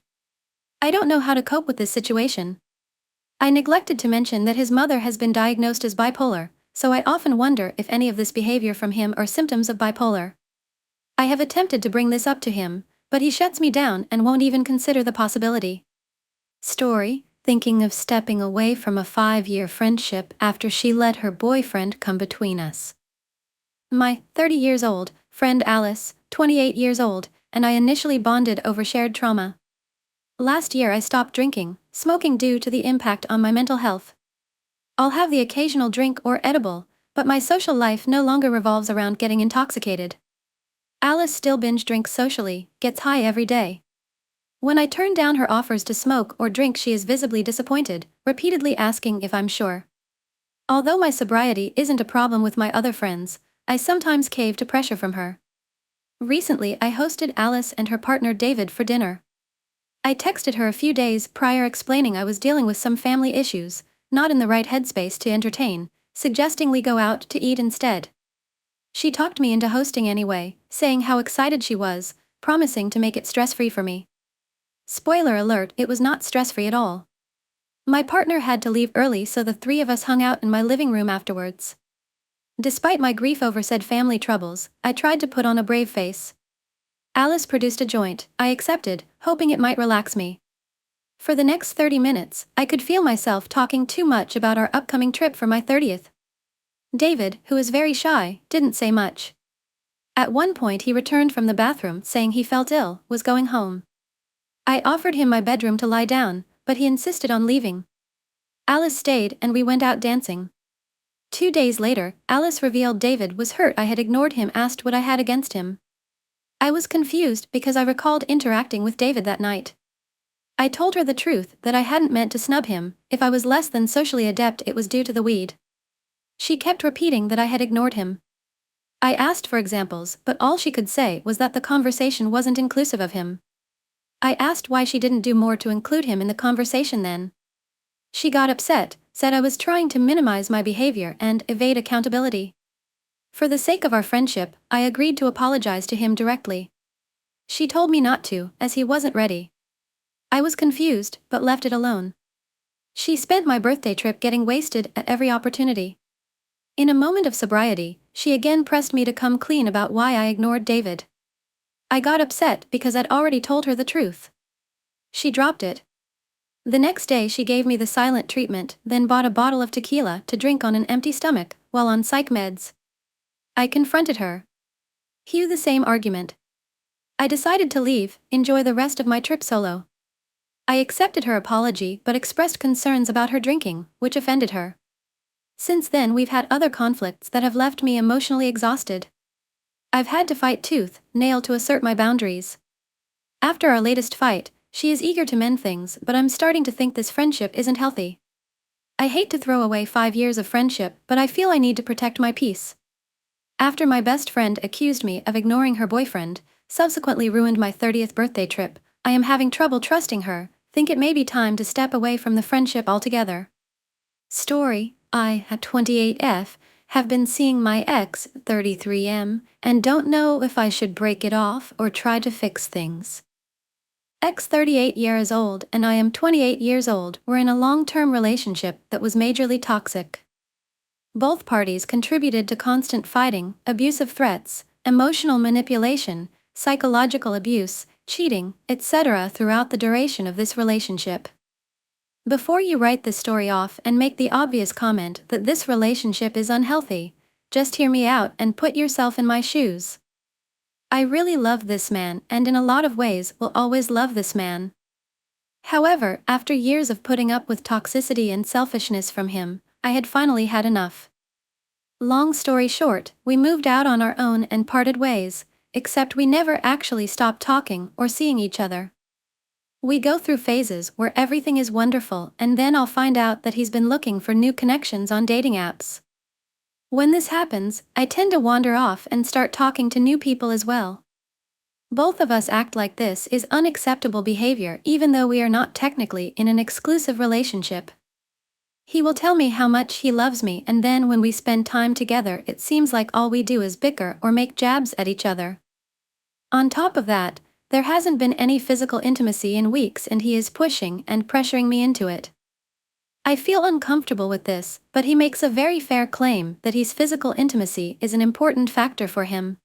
I don't know how to cope with this situation. I neglected to mention that his mother has been diagnosed as bipolar, so I often wonder if any of this behavior from him are symptoms of bipolar. I have attempted to bring this up to him, but he shuts me down and won't even consider the possibility. Story: thinking of stepping away from a 5-year friendship after she let her boyfriend come between us. My 30 years old friend Alice, 28 years old, and I initially bonded over shared trauma. Last year I stopped drinking, smoking due to the impact on my mental health. I'll have the occasional drink or edible, but my social life no longer revolves around getting intoxicated. Alice still binge drinks socially, gets high every day. When I turn down her offers to smoke or drink, she is visibly disappointed, repeatedly asking if I'm sure. Although my sobriety isn't a problem with my other friends, I sometimes cave to pressure from her. Recently I hosted Alice and her partner David for dinner. I texted her a few days prior explaining I was dealing with some family issues, not in the right headspace to entertain, suggesting we go out to eat instead. She talked me into hosting anyway, saying how excited she was, promising to make it stress-free for me. Spoiler alert, it was not stress-free at all. My partner had to leave early, so the three of us hung out in my living room afterwards. Despite my grief over said family troubles, I tried to put on a brave face. Alice produced a joint, I accepted, hoping it might relax me. For the next 30 minutes, I could feel myself talking too much about our upcoming trip for my 30th. David, who is very shy, didn't say much. At one point he returned from the bathroom saying he felt ill, was going home. I offered him my bedroom to lie down, but he insisted on leaving. Alice stayed and we went out dancing. 2 days later, Alice revealed David was hurt I had ignored him, asked what I had against him. I was confused because I recalled interacting with David that night. I told her the truth, that I hadn't meant to snub him. If I was less than socially adept, it was due to the weed. She kept repeating that I had ignored him. I asked for examples, but all she could say was that the conversation wasn't inclusive of him. I asked why she didn't do more to include him in the conversation then. She got upset, said I was trying to minimize my behavior and evade accountability. For the sake of our friendship, I agreed to apologize to him directly. She told me not to, as he wasn't ready. I was confused, but left it alone. She spent my birthday trip getting wasted at every opportunity. In a moment of sobriety, she again pressed me to come clean about why I ignored David. I got upset because I'd already told her the truth. She dropped it. The next day she gave me the silent treatment, then bought a bottle of tequila to drink on an empty stomach, while on psych meds. I confronted her. Cue the same argument. I decided to leave, enjoy the rest of my trip solo. I accepted her apology but expressed concerns about her drinking, which offended her. Since then we've had other conflicts that have left me emotionally exhausted. I've had to fight tooth, nail to assert my boundaries. After our latest fight, she is eager to mend things, but I'm starting to think this friendship isn't healthy. I hate to throw away 5 years of friendship, but I feel I need to protect my peace. After my best friend accused me of ignoring her boyfriend, subsequently ruined my 30th birthday trip, I am having trouble trusting her, think it may be time to step away from the friendship altogether. Story: I, at 28F, have been seeing my ex, 33M, and don't know if I should break it off or try to fix things. Ex 38 years old and I am 28 years old were in a long-term relationship that was majorly toxic. Both parties contributed to constant fighting, abusive threats, emotional manipulation, psychological abuse, cheating, etc. throughout the duration of this relationship. Before you write this story off and make the obvious comment that this relationship is unhealthy, just hear me out and put yourself in my shoes. I really love this man and in a lot of ways will always love this man. However, after years of putting up with toxicity and selfishness from him, I had finally had enough. Long story short, we moved out on our own and parted ways, except we never actually stopped talking or seeing each other. We go through phases where everything is wonderful and then I'll find out that he's been looking for new connections on dating apps. When this happens, I tend to wander off and start talking to new people as well. Both of us act like this is unacceptable behavior even though we are not technically in an exclusive relationship. He will tell me how much he loves me and then when we spend time together it seems like all we do is bicker or make jabs at each other. On top of that, there hasn't been any physical intimacy in weeks and he is pushing and pressuring me into it. I feel uncomfortable with this, but he makes a very fair claim that his physical intimacy is an important factor for him.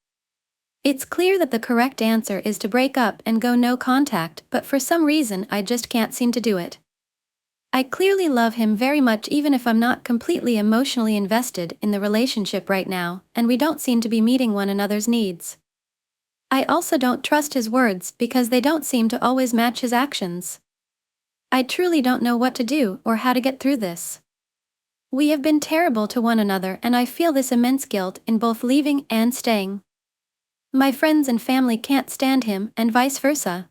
It's clear that the correct answer is to break up and go no contact, but for some reason I just can't seem to do it. I clearly love him very much even if I'm not completely emotionally invested in the relationship right now, and we don't seem to be meeting one another's needs. I also don't trust his words because they don't seem to always match his actions. I truly don't know what to do or how to get through this. We have been terrible to one another and I feel this immense guilt in both leaving and staying. My friends and family can't stand him and vice versa.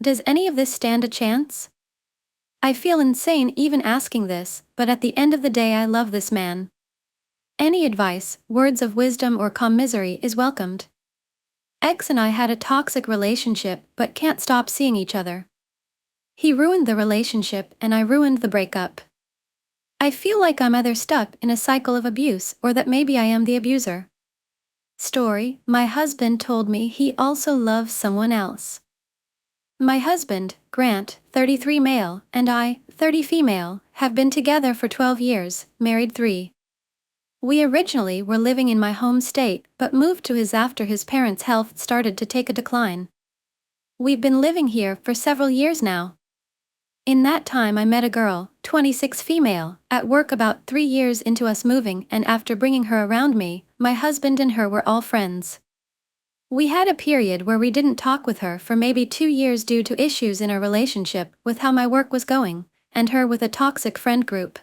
Does any of this stand a chance? I feel insane even asking this, but at the end of the day I love this man. Any advice, words of wisdom or commisery is welcomed. Ex and I had a toxic relationship but can't stop seeing each other. He ruined the relationship and I ruined the breakup. I feel like I'm either stuck in a cycle of abuse or that maybe I am the abuser. Story: my husband told me he also loves someone else. My husband, Grant, 33 male, and I, 30 female, have been together for 12 years, married 3. We originally were living in my home state but moved to his after his parents' health started to take a decline. We've been living here for several years now. In that time I met a girl, 26 female, at work about 3 years into us moving, and after bringing her around me, my husband and her were all friends. We had a period where we didn't talk with her for maybe 2 years due to issues in our relationship with how my work was going, and her with a toxic friend group.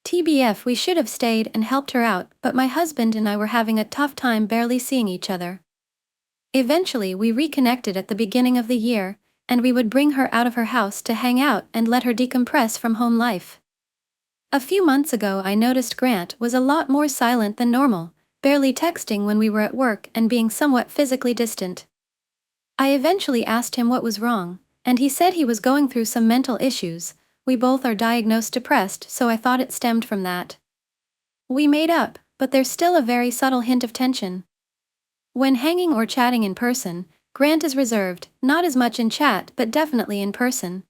TBF, we should have stayed and helped her out, but my husband and I were having a tough time barely seeing each other. Eventually we reconnected at the beginning of the year, and we would bring her out of her house to hang out and let her decompress from home life. A few months ago I noticed Grant was a lot more silent than normal, barely texting when we were at work and being somewhat physically distant. I eventually asked him what was wrong, and he said he was going through some mental issues. We both are diagnosed depressed, so I thought it stemmed from that. We made up, but there's still a very subtle hint of tension. When hanging or chatting in person, Grant is reserved, not as much in chat but definitely in person.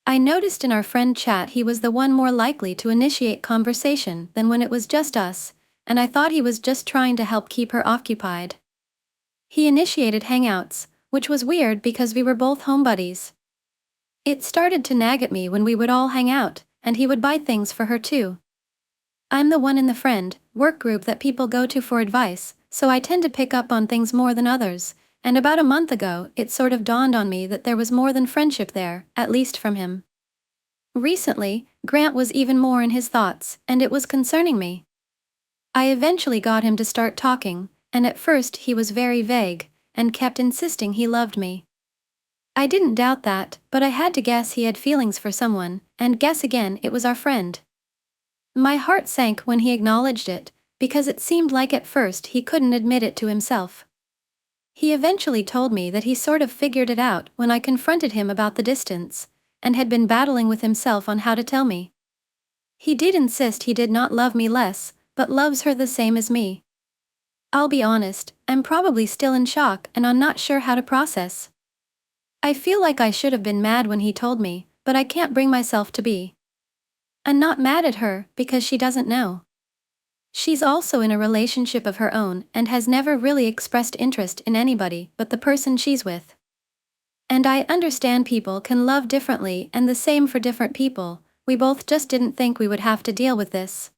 I noticed in our friend chat he was the one more likely to initiate conversation than when it was just us, and I thought he was just trying to help keep her occupied. He initiated hangouts, which was weird because we were both home buddies. It started to nag at me when we would all hang out, and he would buy things for her too. I'm the one in the friend work group that people go to for advice, so I tend to pick up on things more than others. And about a month ago, it sort of dawned on me that there was more than friendship there, at least from him. Recently, Grant was even more in his thoughts, and it was concerning me. I eventually got him to start talking, and at first he was very vague, and kept insisting he loved me. I didn't doubt that, but I had to guess he had feelings for someone, and guess again it was our friend. My heart sank when he acknowledged it, because it seemed like at first he couldn't admit it to himself. He eventually told me that he sort of figured it out when I confronted him about the distance, and had been battling with himself on how to tell me. He did insist he did not love me less, but loves her the same as me. I'll be honest, I'm probably still in shock and I'm not sure how to process. I feel like I should have been mad when he told me, but I can't bring myself to be. I'm not mad at her because she doesn't know. She's also in a relationship of her own and has never really expressed interest in anybody but the person she's with. And I understand people can love differently and the same for different people. We both just didn't think we would have to deal with this.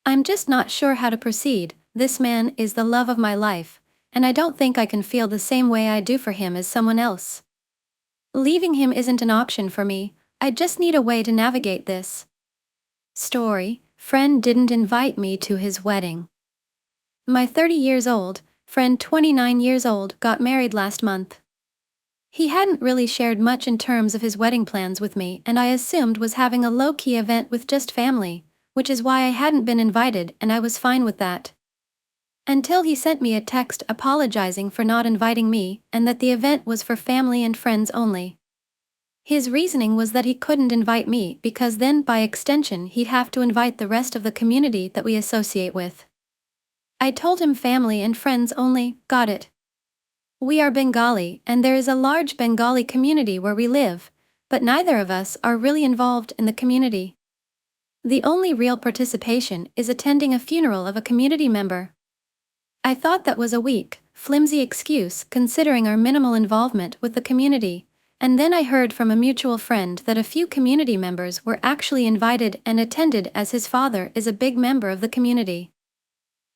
I'm just not sure how to proceed. This man is the love of my life, and I don't think I can feel the same way I do for him as someone else. Leaving him isn't an option for me. I just need a way to navigate this. Story: friend didn't invite me to his wedding. My 30 years old friend, 29 years old, got married last month. He hadn't really shared much in terms of his wedding plans with me, and I assumed was having a low-key event with just family, which is why I hadn't been invited, and I was fine with that. Until he sent me a text apologizing for not inviting me and that the event was for family and friends only. His reasoning was that he couldn't invite me because then by extension he'd have to invite the rest of the community that we associate with. I told him family and friends only. Got it. We are Bengali, and there is a large Bengali community where we live, but neither of us are really involved in the community. The only real participation is attending a funeral of a community member. I thought that was a weak, flimsy excuse considering our minimal involvement with the community, and then I heard from a mutual friend that a few community members were actually invited and attended as his father is a big member of the community.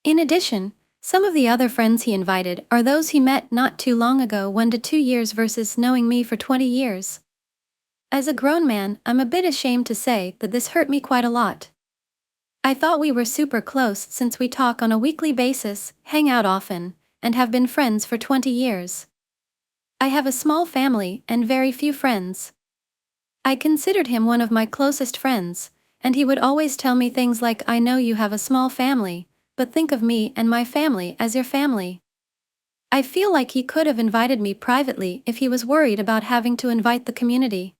In addition, some of the other friends he invited are those he met not too long ago, 1 to 2 years versus knowing me for 20 years. As a grown man, I'm a bit ashamed to say that this hurt me quite a lot. I thought we were super close since we talk on a weekly basis, hang out often, and have been friends for 20 years. I have a small family and very few friends. I considered him one of my closest friends, and he would always tell me things like, "I know you have a small family, but think of me and my family as your family." I feel like he could have invited me privately if he was worried about having to invite the community.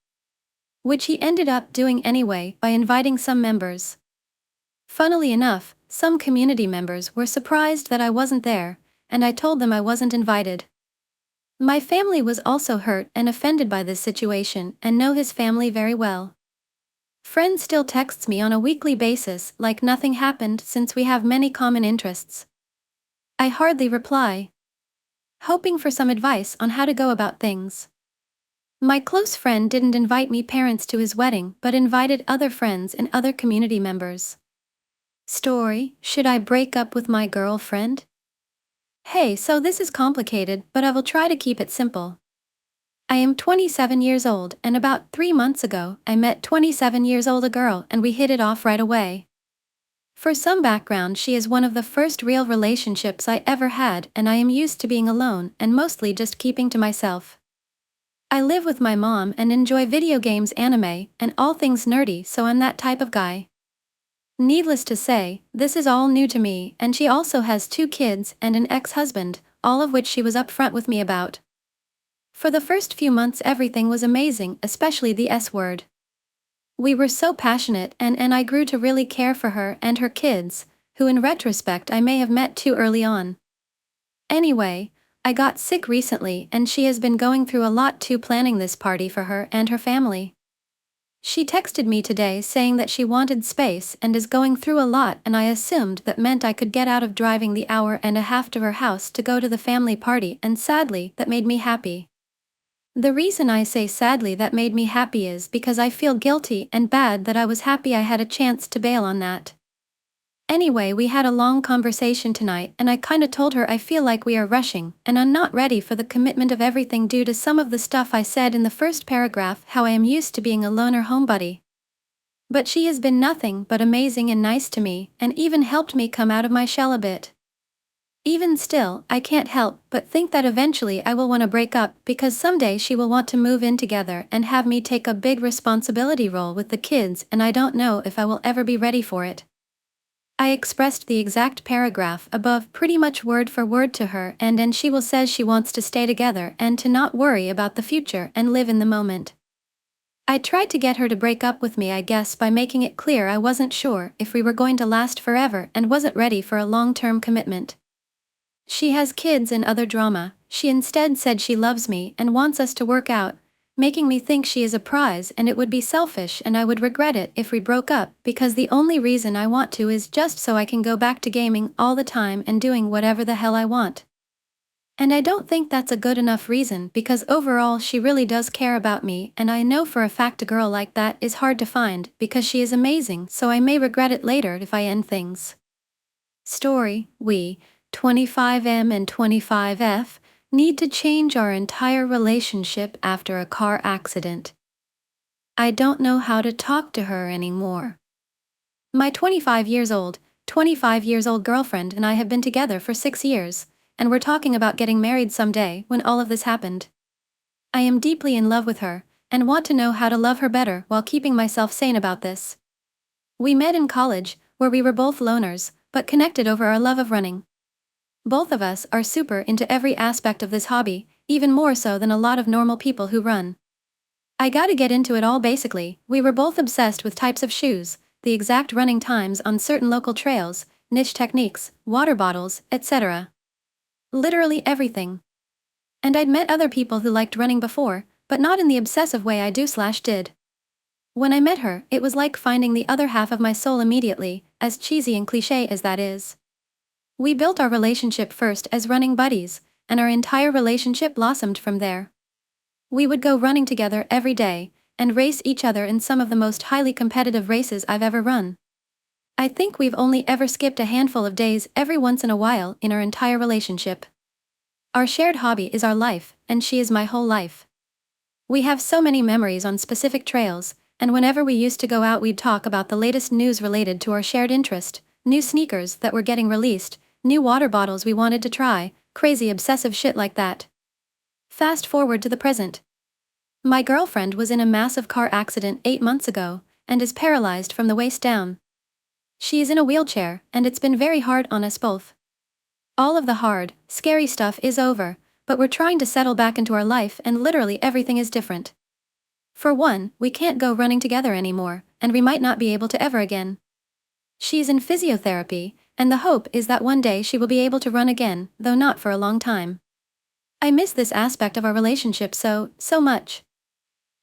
Which he ended up doing anyway by inviting some members. Funnily enough, some community members were surprised that I wasn't there, and I told them I wasn't invited. My family was also hurt and offended by this situation and know his family very well. Friend still texts me on a weekly basis like nothing happened since we have many common interests. I hardly reply, hoping for some advice on how to go about things. My close friend didn't invite me parents to his wedding but invited other friends and other community members. Story: should I break up with my girlfriend? Hey, so this is complicated, but I will try to keep it simple. I am 27 years old, and about 3 months ago, I met 27 years old a girl and we hit it off right away. For some background, she is one of the first real relationships I ever had, and I am used to being alone and mostly just keeping to myself. I live with my mom and enjoy video games, anime, and all things nerdy, so I'm that type of guy. Needless to say, this is all new to me, and she also has 2 kids and an ex-husband, all of which she was upfront with me about. For the first few months everything was amazing, especially the S word. We were so passionate and I grew to really care for her and her kids, who in retrospect I may have met too early on. Anyway, I got sick recently and she has been going through a lot too, planning this party for her and her family. She texted me today saying that she wanted space and is going through a lot, and I assumed that meant I could get out of driving the hour and a half to her house to go to the family party, and sadly, that made me happy. The reason I say sadly that made me happy is because I feel guilty and bad that I was happy I had a chance to bail on that. Anyway, we had a long conversation tonight and I kinda told her I feel like we are rushing and I'm not ready for the commitment of everything due to some of the stuff I said in the first paragraph, how I am used to being a loner homebody. But she has been nothing but amazing and nice to me, and even helped me come out of my shell a bit. Even still, I can't help but think that eventually I will want to break up because someday she will want to move in together and have me take a big responsibility role with the kids, and I don't know if I will ever be ready for it. I expressed the exact paragraph above pretty much word for word to her, and she will says she wants to stay together and to not worry about the future and live in the moment. I tried to get her to break up with me, I guess, by making it clear I wasn't sure if we were going to last forever and wasn't ready for a long-term commitment. She has kids and other drama. She instead said she loves me and wants us to work out, making me think she is a prize and it would be selfish and I would regret it if we broke up, because the only reason I want to is just so I can go back to gaming all the time and doing whatever the hell I want. And I don't think that's a good enough reason, because overall she really does care about me, and I know for a fact a girl like that is hard to find because she is amazing, so I may regret it later if I end things. Story: we, 25M and 25F, need to change our entire relationship after a car accident. I don't know how to talk to her anymore. My 25 years old girlfriend and I have been together for 6 years, and we're talking about getting married someday when all of this happened. I am deeply in love with her, and want to know how to love her better while keeping myself sane about this. We met in college, where we were both loners, but connected over our love of running. Both of us are super into every aspect of this hobby, even more so than a lot of normal people who run. I gotta get into it all basically. We were both obsessed with types of shoes, the exact running times on certain local trails, niche techniques, water bottles, etc. Literally everything. And I'd met other people who liked running before, but not in the obsessive way I do/did. When I met her, it was like finding the other half of my soul immediately, as cheesy and cliché as that is. We built our relationship first as running buddies, and our entire relationship blossomed from there. We would go running together every day, and race each other in some of the most highly competitive races I've ever run. I think we've only ever skipped a handful of days every once in a while in our entire relationship. Our shared hobby is our life, and she is my whole life. We have so many memories on specific trails, and whenever we used to go out we'd talk about the latest news related to our shared interest, new sneakers that were getting released, new water bottles we wanted to try, crazy obsessive shit like that. Fast forward to the present. My girlfriend was in a massive car accident 8 months ago, and is paralyzed from the waist down. She is in a wheelchair, and it's been very hard on us both. All of the hard, scary stuff is over, but we're trying to settle back into our life and literally everything is different. For one, we can't go running together anymore, and we might not be able to ever again. She's in physiotherapy, and the hope is that one day she will be able to run again, though not for a long time. I miss this aspect of our relationship so much.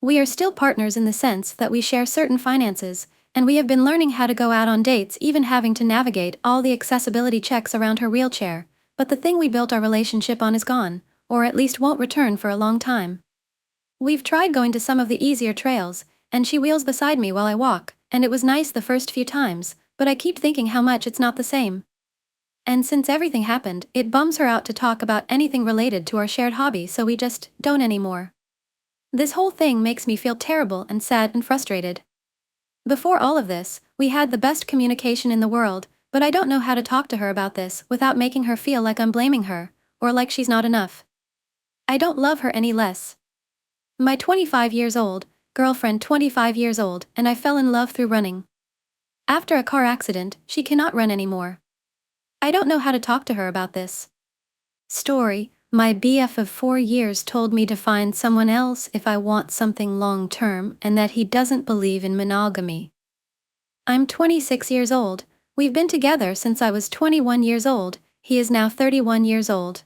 We are still partners in the sense that we share certain finances, and we have been learning how to go out on dates, even having to navigate all the accessibility checks around her wheelchair, but the thing we built our relationship on is gone, or at least won't return for a long time. We've tried going to some of the easier trails, and she wheels beside me while I walk, and it was nice the first few times, but I keep thinking how much it's not the same. And since everything happened, it bums her out to talk about anything related to our shared hobby, so we just don't anymore. This whole thing makes me feel terrible and sad and frustrated. Before all of this, we had the best communication in the world, but I don't know how to talk to her about this without making her feel like I'm blaming her, or like she's not enough. I don't love her any less. My 25 years old girlfriend 25 years old, and I fell in love through running. After a car accident, she cannot run anymore. I don't know how to talk to her about this. Story: my BF of 4 years told me to find someone else if I want something long-term and that he doesn't believe in monogamy. I'm 26 years old, we've been together since I was 21 years old, he is now 31 years old.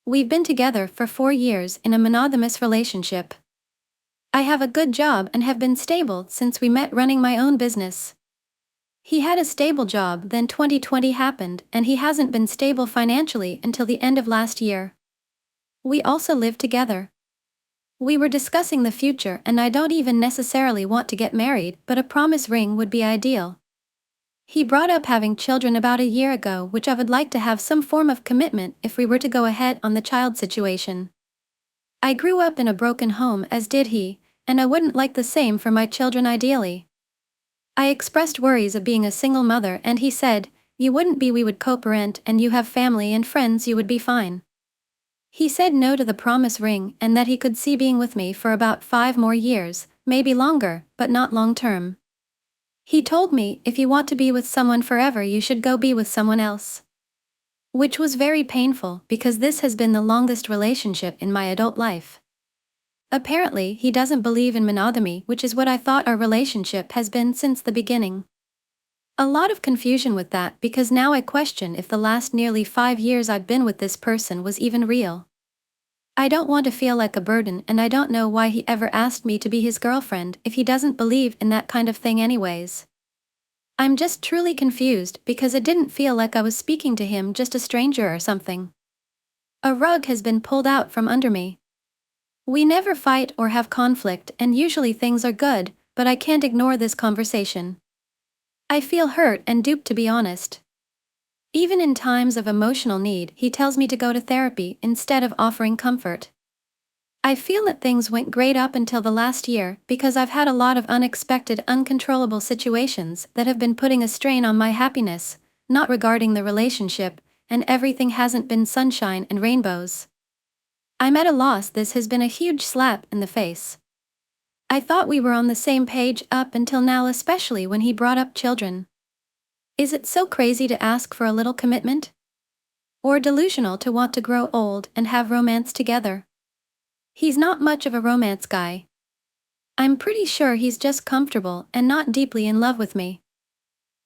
We've been together for 4 years in a monogamous relationship. I have a good job and have been stable since we met running my own business. He had a stable job, then 2020 happened, and he hasn't been stable financially until the end of last year. We also live together. We were discussing the future, and I don't even necessarily want to get married, but a promise ring would be ideal. He brought up having children about a year ago, which I would like to have some form of commitment if we were to go ahead on the child situation. I grew up in a broken home, as did he, and I wouldn't like the same for my children ideally. I expressed worries of being a single mother, and he said, "You wouldn't be, we would co-parent, and you have family and friends, you would be fine." He said no to the promise ring and that he could see being with me for about 5 more years, maybe longer, but not long-term. He told me, if you want to be with someone forever you should go be with someone else. Which was very painful because this has been the longest relationship in my adult life. Apparently, he doesn't believe in monogamy, which is what I thought our relationship has been since the beginning. A lot of confusion with that because now I question if the last nearly 5 years I've been with this person was even real. I don't want to feel like a burden, and I don't know why he ever asked me to be his girlfriend if he doesn't believe in that kind of thing anyways. I'm just truly confused because it didn't feel like I was speaking to him, just a stranger or something. A rug has been pulled out from under me. We never fight or have conflict, and usually things are good, but I can't ignore this conversation. I feel hurt and duped, to be honest. Even in times of emotional need, he tells me to go to therapy instead of offering comfort. I feel that things went great up until the last year because I've had a lot of unexpected, uncontrollable situations that have been putting a strain on my happiness, not regarding the relationship, and everything hasn't been sunshine and rainbows. I'm at a loss. This has been a huge slap in the face. I thought we were on the same page up until now, especially when he brought up children. Is it so crazy to ask for a little commitment? Or delusional to want to grow old and have romance together? He's not much of a romance guy. I'm pretty sure he's just comfortable and not deeply in love with me.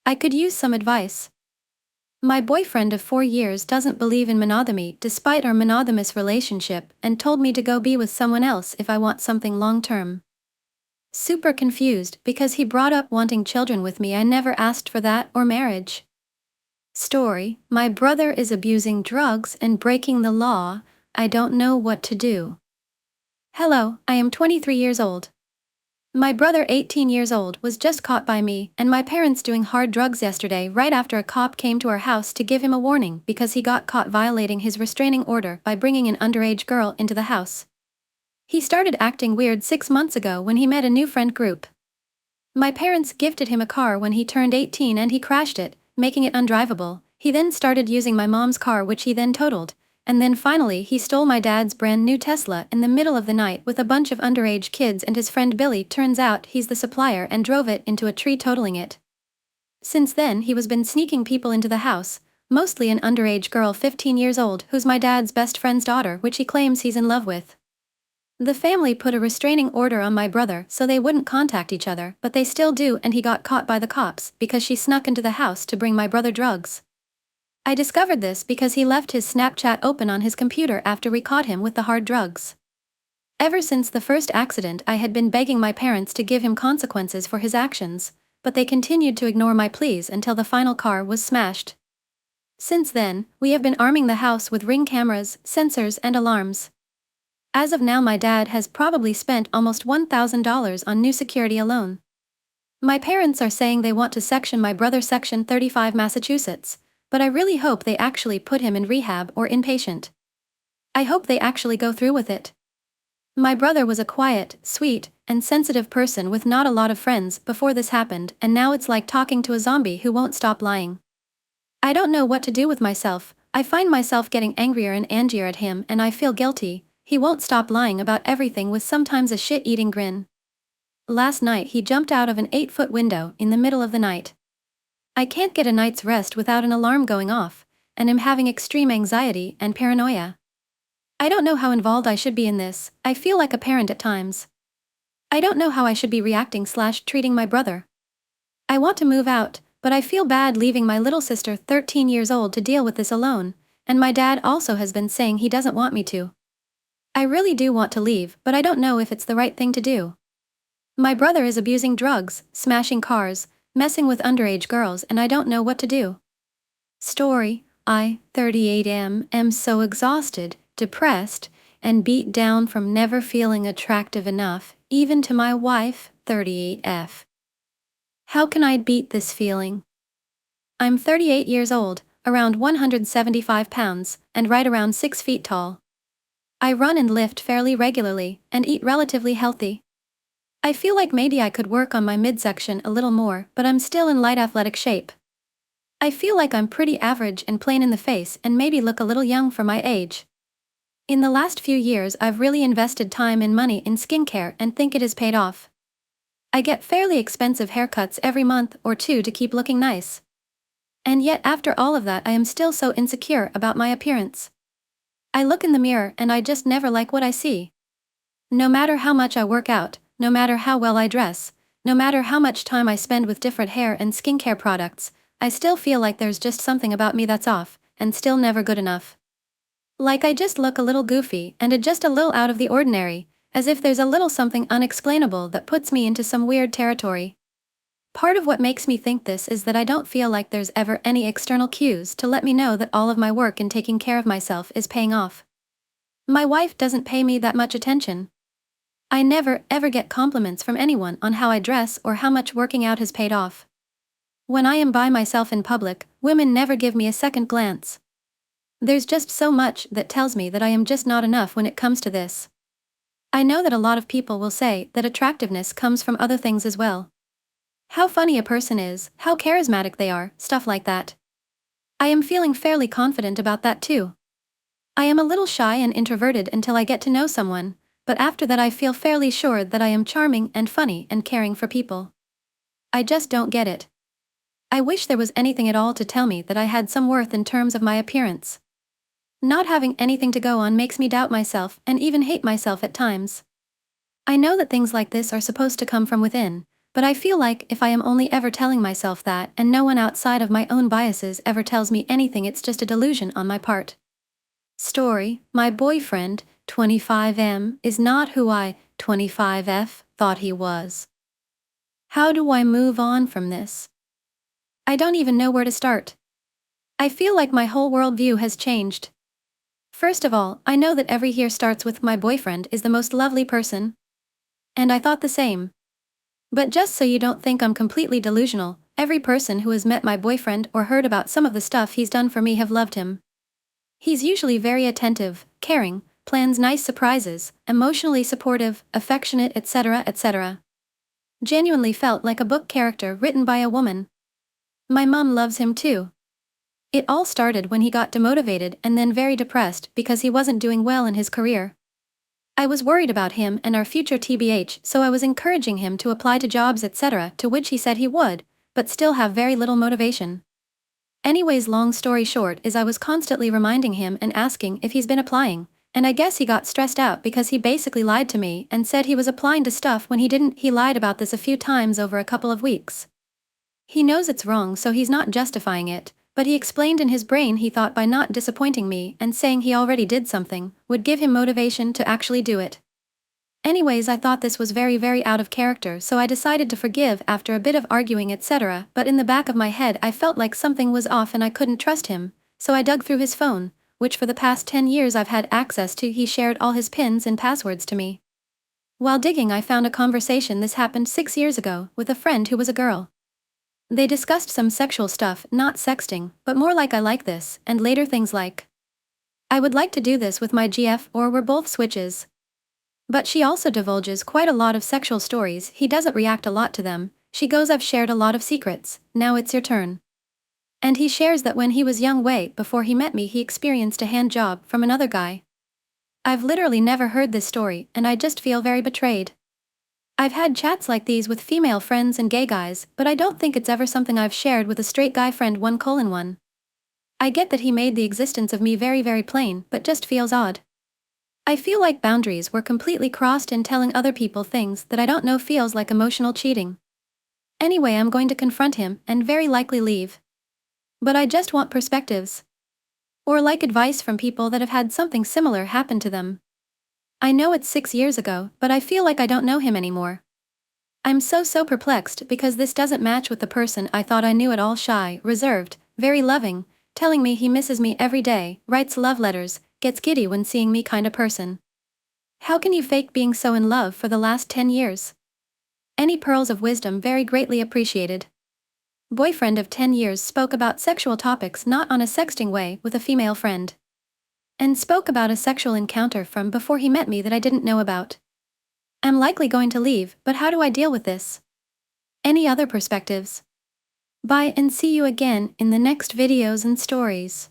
I could use some advice. My boyfriend of 4 years doesn't believe in monogamy despite our monogamous relationship and told me to go be with someone else if I want something long-term. Super confused because he brought up wanting children with me. I never asked for that or marriage. Story: my brother is abusing drugs and breaking the law. I don't know what to do. Hello, I am 23 years old. My brother, 18 years old, was just caught by me and my parents doing hard drugs yesterday right after a cop came to our house to give him a warning because he got caught violating his restraining order by bringing an underage girl into the house. He started acting weird 6 months ago when he met a new friend group. My parents gifted him a car when he turned 18 and he crashed it, making it undrivable. He then started using my mom's car, which he then totaled. And then finally he stole my dad's brand new Tesla in the middle of the night with a bunch of underage kids and his friend Billy. Turns out he's the supplier and drove it into a tree, totaling it. Since then he was been sneaking people into the house, mostly an underage girl 15 years old who's my dad's best friend's daughter, which he claims he's in love with. The family put a restraining order on my brother so they wouldn't contact each other, but they still do, and he got caught by the cops because she snuck into the house to bring my brother drugs. I discovered this because he left his Snapchat open on his computer after we caught him with the hard drugs. Ever since the first accident I had been begging my parents to give him consequences for his actions, but they continued to ignore my pleas until the final car was smashed. Since then, we have been arming the house with Ring cameras, sensors and alarms. As of now my dad has probably spent almost $1,000 on new security alone. My parents are saying they want to section my brother Section 35 Massachusetts, but I really hope they actually put him in rehab or inpatient. I hope they actually go through with it. My brother was a quiet, sweet, and sensitive person with not a lot of friends before this happened, and now it's like talking to a zombie who won't stop lying. I don't know what to do with myself. I find myself getting angrier and angrier at him and I feel guilty. He won't stop lying about everything with sometimes a shit-eating grin. Last night he jumped out of an 8-foot window in the middle of the night. I can't get a night's rest without an alarm going off, and am having extreme anxiety and paranoia. I don't know how involved I should be in this. I feel like a parent at times. I don't know how I should be reacting/treating my brother. I want to move out, but I feel bad leaving my little sister, 13 years old, to deal with this alone, and my dad also has been saying he doesn't want me to. I really do want to leave, but I don't know if it's the right thing to do. My brother is abusing drugs, smashing cars, messing with underage girls, and I don't know what to do. Story: I, 38, am so exhausted, depressed, and beat down from never feeling attractive enough, even to my wife, 38F. How can I beat this feeling? I'm 38 years old, around 175 pounds, and right around 6 feet tall. I run and lift fairly regularly, and eat relatively healthy. I feel like maybe I could work on my midsection a little more, but I'm still in light athletic shape. I feel like I'm pretty average and plain in the face and maybe look a little young for my age. In the last few years I've really invested time and money in skincare and think it has paid off. I get fairly expensive haircuts every month or two to keep looking nice. And yet after all of that I am still so insecure about my appearance. I look in the mirror and I just never like what I see. No matter how much I work out, no matter how well I dress, no matter how much time I spend with different hair and skincare products, I still feel like there's just something about me that's off, and still never good enough. Like I just look a little goofy and just a little out of the ordinary, as if there's a little something unexplainable that puts me into some weird territory. Part of what makes me think this is that I don't feel like there's ever any external cues to let me know that all of my work in taking care of myself is paying off. My wife doesn't pay me that much attention. I never ever get compliments from anyone on how I dress or how much working out has paid off. When I am by myself in public, women never give me a second glance. There's just so much that tells me that I am just not enough when it comes to this. I know that a lot of people will say that attractiveness comes from other things as well. How funny a person is, how charismatic they are, stuff like that. I am feeling fairly confident about that too. I am a little shy and introverted until I get to know someone, but after that I feel fairly sure that I am charming and funny and caring for people. I just don't get it. I wish there was anything at all to tell me that I had some worth in terms of my appearance. Not having anything to go on makes me doubt myself and even hate myself at times. I know that things like this are supposed to come from within, but I feel like if I am only ever telling myself that and no one outside of my own biases ever tells me anything, it's just a delusion on my part. Story: my boyfriend, 25M, is not who I, 25F, thought he was. How do I move on from this? I don't even know where to start. I feel like my whole worldview has changed. First of all, I know that every year starts with my boyfriend is the most lovely person. And I thought the same. But just so you don't think I'm completely delusional, every person who has met my boyfriend or heard about some of the stuff he's done for me have loved him. He's usually very attentive, caring, plans nice surprises, emotionally supportive, affectionate, etc., etc. Genuinely felt like a book character written by a woman. My mom loves him too. It all started when he got demotivated and then very depressed because he wasn't doing well in his career. I was worried about him and our future TBH, so I was encouraging him to apply to jobs, etc., to which he said he would, but still have very little motivation. Anyways, long story short is I was constantly reminding him and asking if he's been applying, and I guess he got stressed out because he basically lied to me and said he was applying to stuff when he didn't. He lied about this a few times over a couple of weeks. He knows it's wrong, so he's not justifying it, but he explained in his brain he thought by not disappointing me and saying he already did something would give him motivation to actually do it. Anyways, I thought this was very out of character, so I decided to forgive after a bit of arguing, etc., but in the back of my head I felt like something was off and I couldn't trust him, so I dug through his phone, which for the past 10 years I've had access to. He shared all his pins and passwords to me. While digging, I found a conversation this happened 6 years ago with a friend who was a girl. They discussed some sexual stuff, not sexting, but more like I like this, and later things like, I would like to do this with my GF, or we're both switches. But she also divulges quite a lot of sexual stories. He doesn't react a lot to them. She goes, I've shared a lot of secrets, now it's your turn. And he shares that when he was young, way before he met me, he experienced a hand job from another guy. I've literally never heard this story, and I just feel very betrayed. I've had chats like these with female friends and gay guys, but I don't think it's ever something I've shared with a straight guy friend. 1:1. I get that he made the existence of me very plain, but just feels odd. I feel like boundaries were completely crossed in telling other people things that I don't know. Feels like emotional cheating. Anyway, I'm going to confront him and very likely leave. But I just want perspectives. Or like advice from people that have had something similar happen to them. I know it's 6 years ago, but I feel like I don't know him anymore. I'm so perplexed because this doesn't match with the person I thought I knew. At all shy, reserved, very loving, telling me he misses me every day, writes love letters, gets giddy when seeing me kind of person. How can you fake being so in love for the last 10 years? Any pearls of wisdom very greatly appreciated. Boyfriend of 10 years spoke about sexual topics not on a sexting way with a female friend. And spoke about a sexual encounter from before he met me that I didn't know about. I'm likely going to leave, but how do I deal with this? Any other perspectives? Bye and see you again in the next videos and stories.